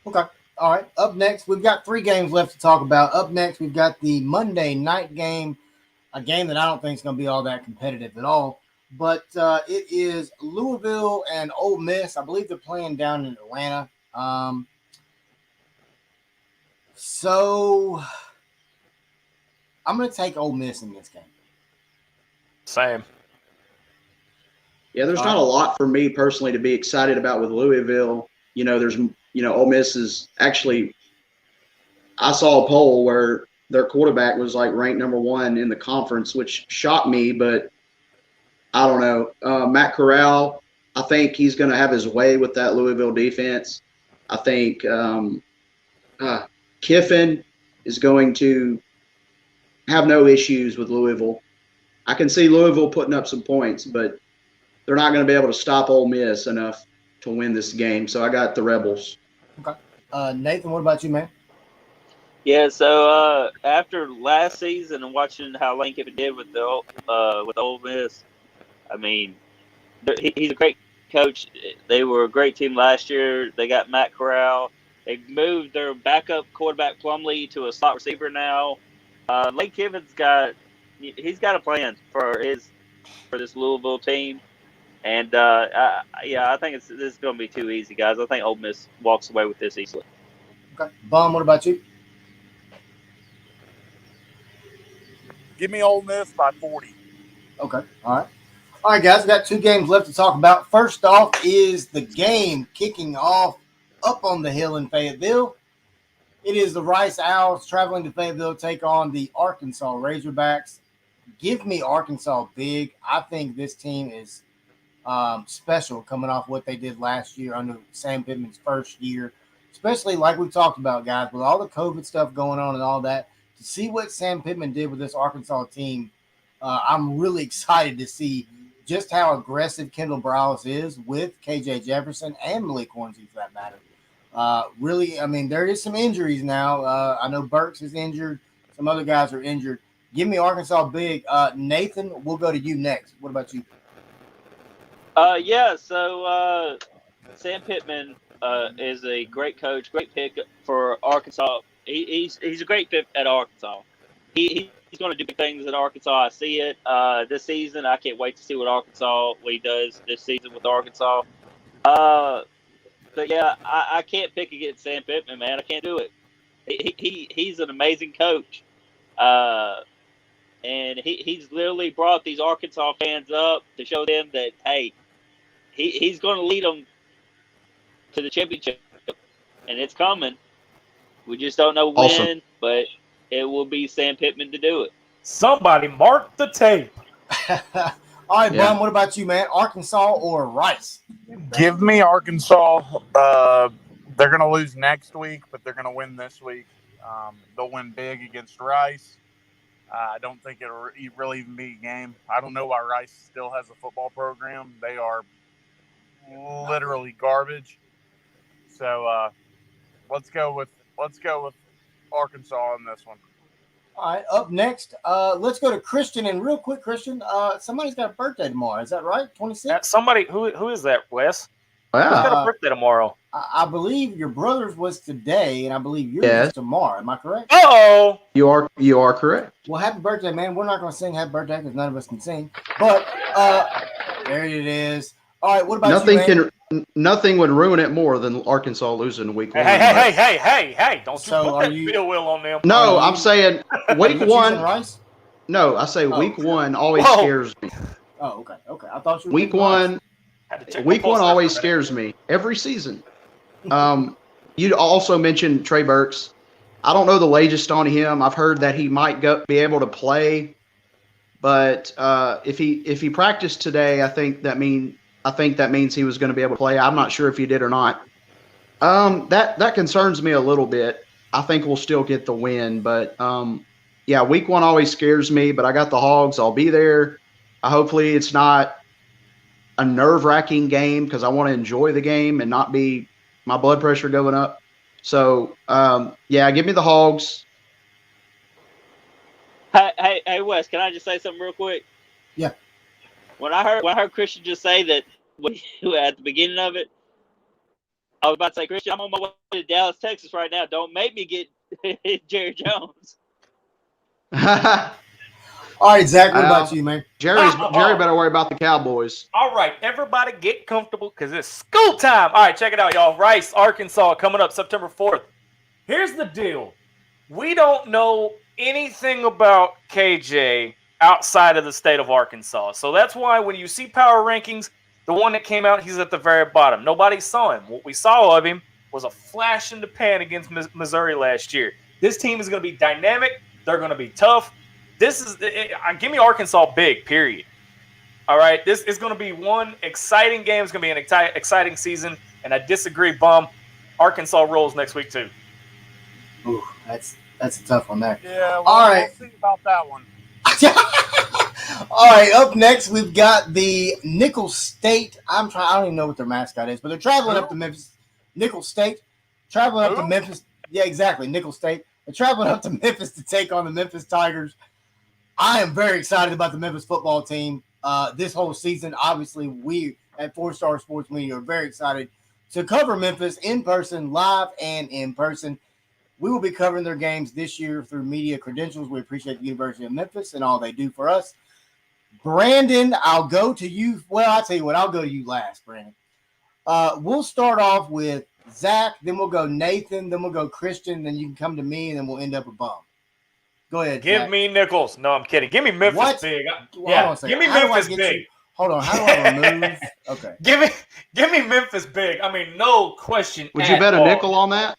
Okay. All right. Up next, we've got 3 games left to talk about. Up next, we've got the Monday night game, a game that I don't think is going to be all that competitive at all. But it is Louisville and Ole Miss. I believe they're playing down in Atlanta. So I'm going to take Ole Miss in this game. Same. Yeah, there's not a lot for me personally to be excited about with Louisville. Ole Miss is actually – I saw a poll where their quarterback was like ranked number 1 in the conference, which shocked me. But I don't know. Matt Corral, I think he's going to have his way with that Louisville defense. I think Kiffin is going to have no issues with Louisville. I can see Louisville putting up some points, but they're not going to be able to stop Ole Miss enough to win this game. So I got the Rebels. Okay. Nathan, what about you, man? Yeah, so after last season and watching how Lane Kiffin did with Ole Miss, I mean, he's a great coach. They were a great team last year. They got Matt Corral. They moved their backup quarterback Plumlee to a slot receiver now. Lane Kiffin's got a plan for this Louisville team, and I think this is going to be too easy, guys. I think Ole Miss walks away with this easily. Okay. Bum, what about you? Give me Ole Miss by 40. Okay. All right. All right, guys. We got 2 games left to talk about. First off is the game kicking off up on the hill in Fayetteville. It is the Rice Owls traveling to Fayetteville to take on the Arkansas Razorbacks. Give me Arkansas big. I think this team is special coming off what they did last year under Sam Pittman's first year, especially like we talked about, guys, with all the COVID stuff going on and all that. To see what Sam Pittman did with this Arkansas team, I'm really excited to see just how aggressive Kendall Browse is with KJ Jefferson and Malik Hornsey, for that matter. Really, I mean, there is some injuries now. I know Burks is injured. Some other guys are injured. Give me Arkansas big. Nathan, we'll go to you next. What about you? So Sam Pittman is a great coach, great pick for Arkansas. He's a great fit at Arkansas. He's going to do big things at Arkansas. I see it this season. I can't wait to see what he does this season with Arkansas. But yeah, I can't pick against Sam Pittman, man. I can't do it. He's an amazing coach, and he's literally brought these Arkansas fans up to show them that he's going to lead them to the championship, and it's coming. We just don't know when, but it will be Sam Pittman to do it. Somebody mark the tape. All right, Bum, what about you, man? Arkansas or Rice? Give me Arkansas. They're going to lose next week, but they're going to win this week. They'll win big against Rice. I don't think it'll really even be a game. I don't know why Rice still has a football program. They are literally garbage. So let's go with Arkansas on this one. All right, up next, let's go to Christian. And real quick, Christian, somebody's got a birthday tomorrow. Is that right? 26? Somebody who is that, Wes? Who's got a birthday tomorrow? I believe your brother's was today, and I believe yours is tomorrow. Am I correct? Oh, You are correct. Well, happy birthday, man. We're not going to sing happy birthday because none of us can sing. But there it is. All right, what about you, man? Nothing would ruin it more than Arkansas losing week 1. Hey! Don't you put that bill wheel on them? No, I'm saying week 1. Rice? No, I say week 1 always scares me. Oh, okay. I thought you were week 1. Week 1 always scares me every season. You also mentioned Trey Burks. I don't know the latest on him. I've heard that he might be able to play, but if he practiced today, I think that means he was going to be able to play. I'm not sure if he did or not. That concerns me a little bit. I think we'll still get the win, but week 1 always scares me. But I got the Hogs. I'll be there. Hopefully, it's not a nerve-wracking game because I want to enjoy the game and not be my blood pressure going up. So, give me the Hogs. Hey, Wes, can I just say something real quick? Yeah. When I heard Christian just say that at the beginning of it, I was about to say, Christian, I'm on my way to Dallas, Texas right now. Don't make me get Jerry Jones. All right, Zach, what about you, man? Jerry better worry about the Cowboys. All right, everybody get comfortable because it's school time. All right, check it out, y'all. Rice, Arkansas, coming up September 4th. Here's the deal. We don't know anything about KJ outside of the state of Arkansas. So that's why when you see power rankings, the one that came out, he's at the very bottom. Nobody saw him. What we saw of him was a flash in the pan against Missouri last year. This team is going to be dynamic. They're going to be tough. Give me Arkansas big, period. All right, this is going to be one exciting game. It's going to be an exciting season, and I disagree, Bum. Arkansas rolls next week too. Ooh, that's a tough one there. Yeah, well, All right. we'll see about that one. All right, up next we've got the Nickel State. I don't even know what their mascot is, but they're traveling up to Memphis. Nickel State traveling up to Memphis. Yeah, exactly, Nickel State. They're traveling up to Memphis to take on the Memphis Tigers. I am very excited about the Memphis football team. This whole season, obviously, we at 4-Star Sports Media are very excited to cover Memphis in person, live and in person. We will be covering their games this year through media credentials. We appreciate the University of Memphis and all they do for us. Brandon, I'll go to you. Well, I'll tell you what, I'll go to you last, Brandon. We'll start off with Zach, then we'll go Nathan, then we'll go Christian, then you can come to me, and then we'll end up with Bum. Go ahead, Give Zach. me Nichols. No, I'm kidding. Give me Memphis What? big. Well, Give me Memphis big. Hold on, how do I remove? Okay. Give me Memphis big. I mean, no question. Would you bet a nickel on that?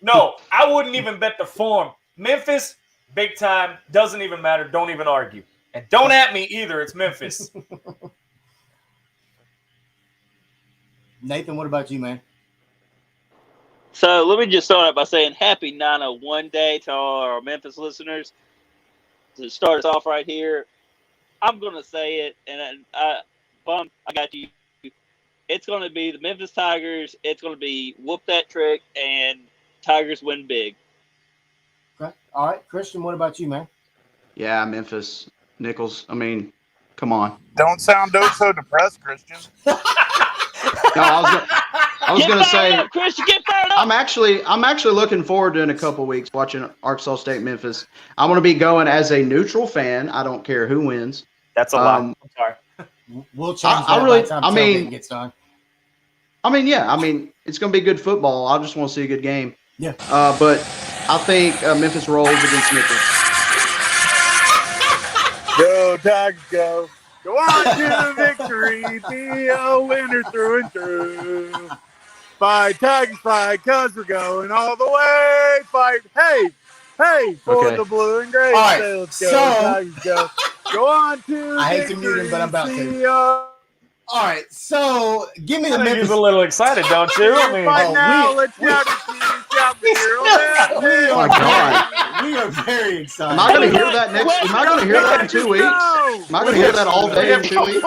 No. I wouldn't even bet the form. Memphis, big time. Doesn't even matter. Don't even argue. And don't at me either. It's Memphis. Nathan, what about you, man? So let me just start out by saying happy 901 day to all our Memphis listeners. To start us off right here, I'm going to say it, and Bum, I got you. It's going to be the Memphis Tigers. It's going to be whoop that trick, and Tigers win big. Okay. All right. Christian, what about you, man? Yeah, Memphis. Nichols. I mean, come on. Don't sound so depressed, Christian. No, I was going to say, Christian, get fired up. I'm actually looking forward to in a couple weeks watching Arkansas State Memphis. I'm going to be going as a neutral fan. I don't care who wins. That's a lot. I'm sorry. We'll change that I really- by the time I mean- tailgate gets done. It's going to be good football. I just want to see a good game. Yeah. But I think Memphis rolls against Nichols. Go, Tigers, go. Go on to victory. Be a winner through and through. Fight, Tigers, fight, because we're going all the way. Fight, hey, for Okay. the blue and gray. All right, Let's go, so- Tigers, go. Go on to I hate to mute him, but I'm about to. victory. All right. So give me the I think Memphis. he's a little excited, don't you? I mean, Fight now. we- Let's shout it to you. Shout for your We Oh, my God. We are very excited. Am I going to hear that next? Am I going to hear that in 2 weeks? Am I going to hear that all day in 2 weeks?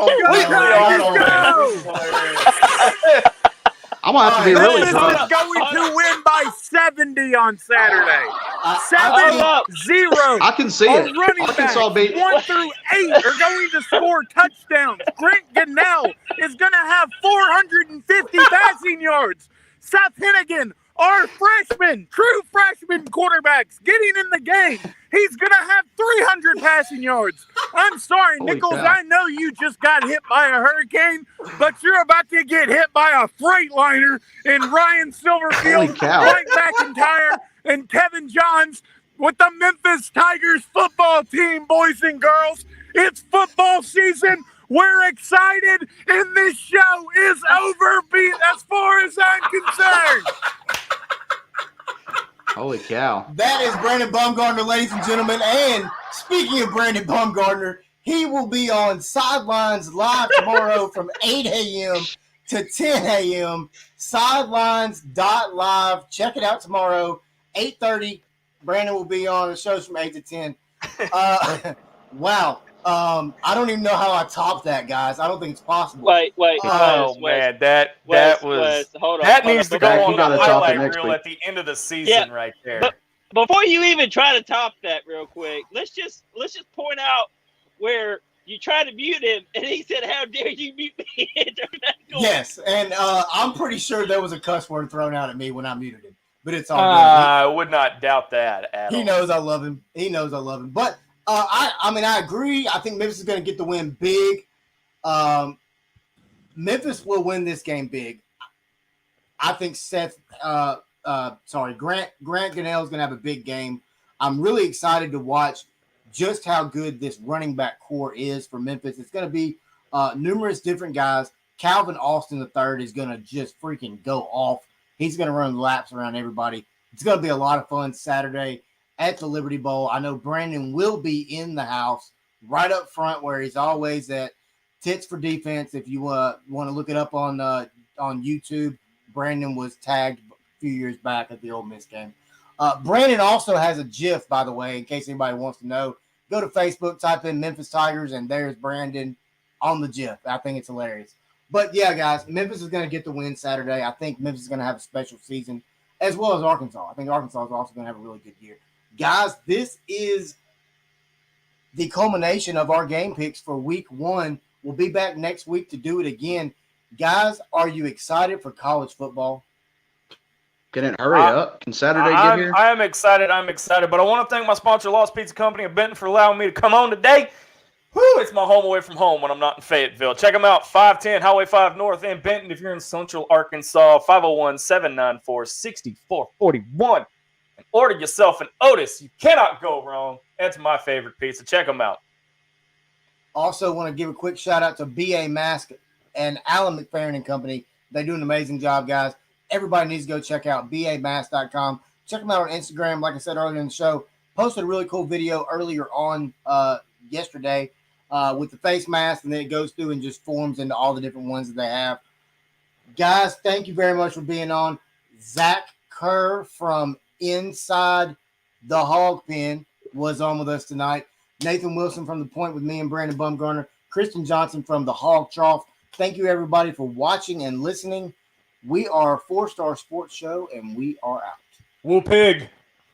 I'm going to have to be really Memphis drunk. is going to win by 70 on Saturday. I- 7-0. I can see Our it. running Arkansas backs, beat. 1 through 8, are going to score touchdowns. Grant Gunnell is going to have 450 passing yards. Seth Hennigan, our true freshman quarterbacks, getting in the game. He's going to have 300 passing yards. I'm sorry, Holy Nichols, cow. I know you just got hit by a hurricane, but you're about to get hit by a Freightliner in Ryan Silverfield, Holy cow. Mike McIntyre, and Kevin Johns with the Memphis Tigers football team, boys and girls. It's football season. We're excited, and this show is over as far as I'm concerned. Holy cow. That is Brandon Baumgartner, ladies and gentlemen. And speaking of Brandon Baumgartner, he will be on Sidelines Live tomorrow from 8 a.m. to 10 a.m. Sidelines.live. Check it out tomorrow, 8:30. Brandon will be on. The show's from 8 to 10. Wow. I don't even know how I topped that, guys. I don't think it's possible. Wait, oh Wes, man, that Wes, was hold on. that hold needs on. to go Zach, on you the gotta top it highlight next reel week. at the end of the season, right there. But before you even try to top that real quick, let's just point out where you tried to mute him, and he said, "How dare you mute me?" Yes, and I'm pretty sure there was a cuss word thrown out at me when I muted him. But it's all good. I would not doubt that at all. He knows I love him. He knows I love him. But I mean, I agree. I think Memphis is going to get the win big. Memphis will win this game big. I think Grant Gunnell is going to have a big game. I'm really excited to watch just how good this running back core is for Memphis. It's going to be numerous different guys. Calvin Austin III is going to just freaking go off. He's going to run laps around everybody. It's going to be a lot of fun Saturday. at the Liberty Bowl. I know Brandon will be in the house right up front where he's always at. Tits for Defense. If you want to look it up on YouTube, Brandon was tagged a few years back at the Ole Miss game. Brandon also has a GIF, by the way, in case anybody wants to know. Go to Facebook, type in Memphis Tigers, and there's Brandon on the GIF. I think it's hilarious. But yeah, guys, Memphis is going to get the win Saturday. I think Memphis is going to have a special season, as well as Arkansas. I think Arkansas is also going to have a really good year. Guys, this is the culmination of our game picks for week 1. We'll be back next week to do it again. Guys, are you excited for college football? Can it hurry up? Can Saturday get here? I am excited. But I want to thank my sponsor, Lost Pizza Company of Benton, for allowing me to come on today. Whew, it's my home away from home when I'm not in Fayetteville. Check them out, 510 Highway 5 North in Benton. If you're in Central Arkansas, 501-794-6441. And order yourself an Otis. You cannot go wrong. That's my favorite pizza. Check them out. Also want to give a quick shout out to BA Mask and Alan McFerrin and Company. They do an amazing job, guys. Everybody needs to go check out bamask.com. Check them out on Instagram. Like I said earlier in the show, posted a really cool video earlier on yesterday with the face mask, and then it goes through and just forms into all the different ones that they have. Guys, thank you very much for being on. Zach Kerr from Inside the Hog Pen was on with us tonight. Nathan Wilson from The Point with me and Brandon Bumgarner. Kristen Johnson from the Hog Trough. Thank you, everybody, for watching and listening. We are a 4-star sports show, and we are out. Woo pig.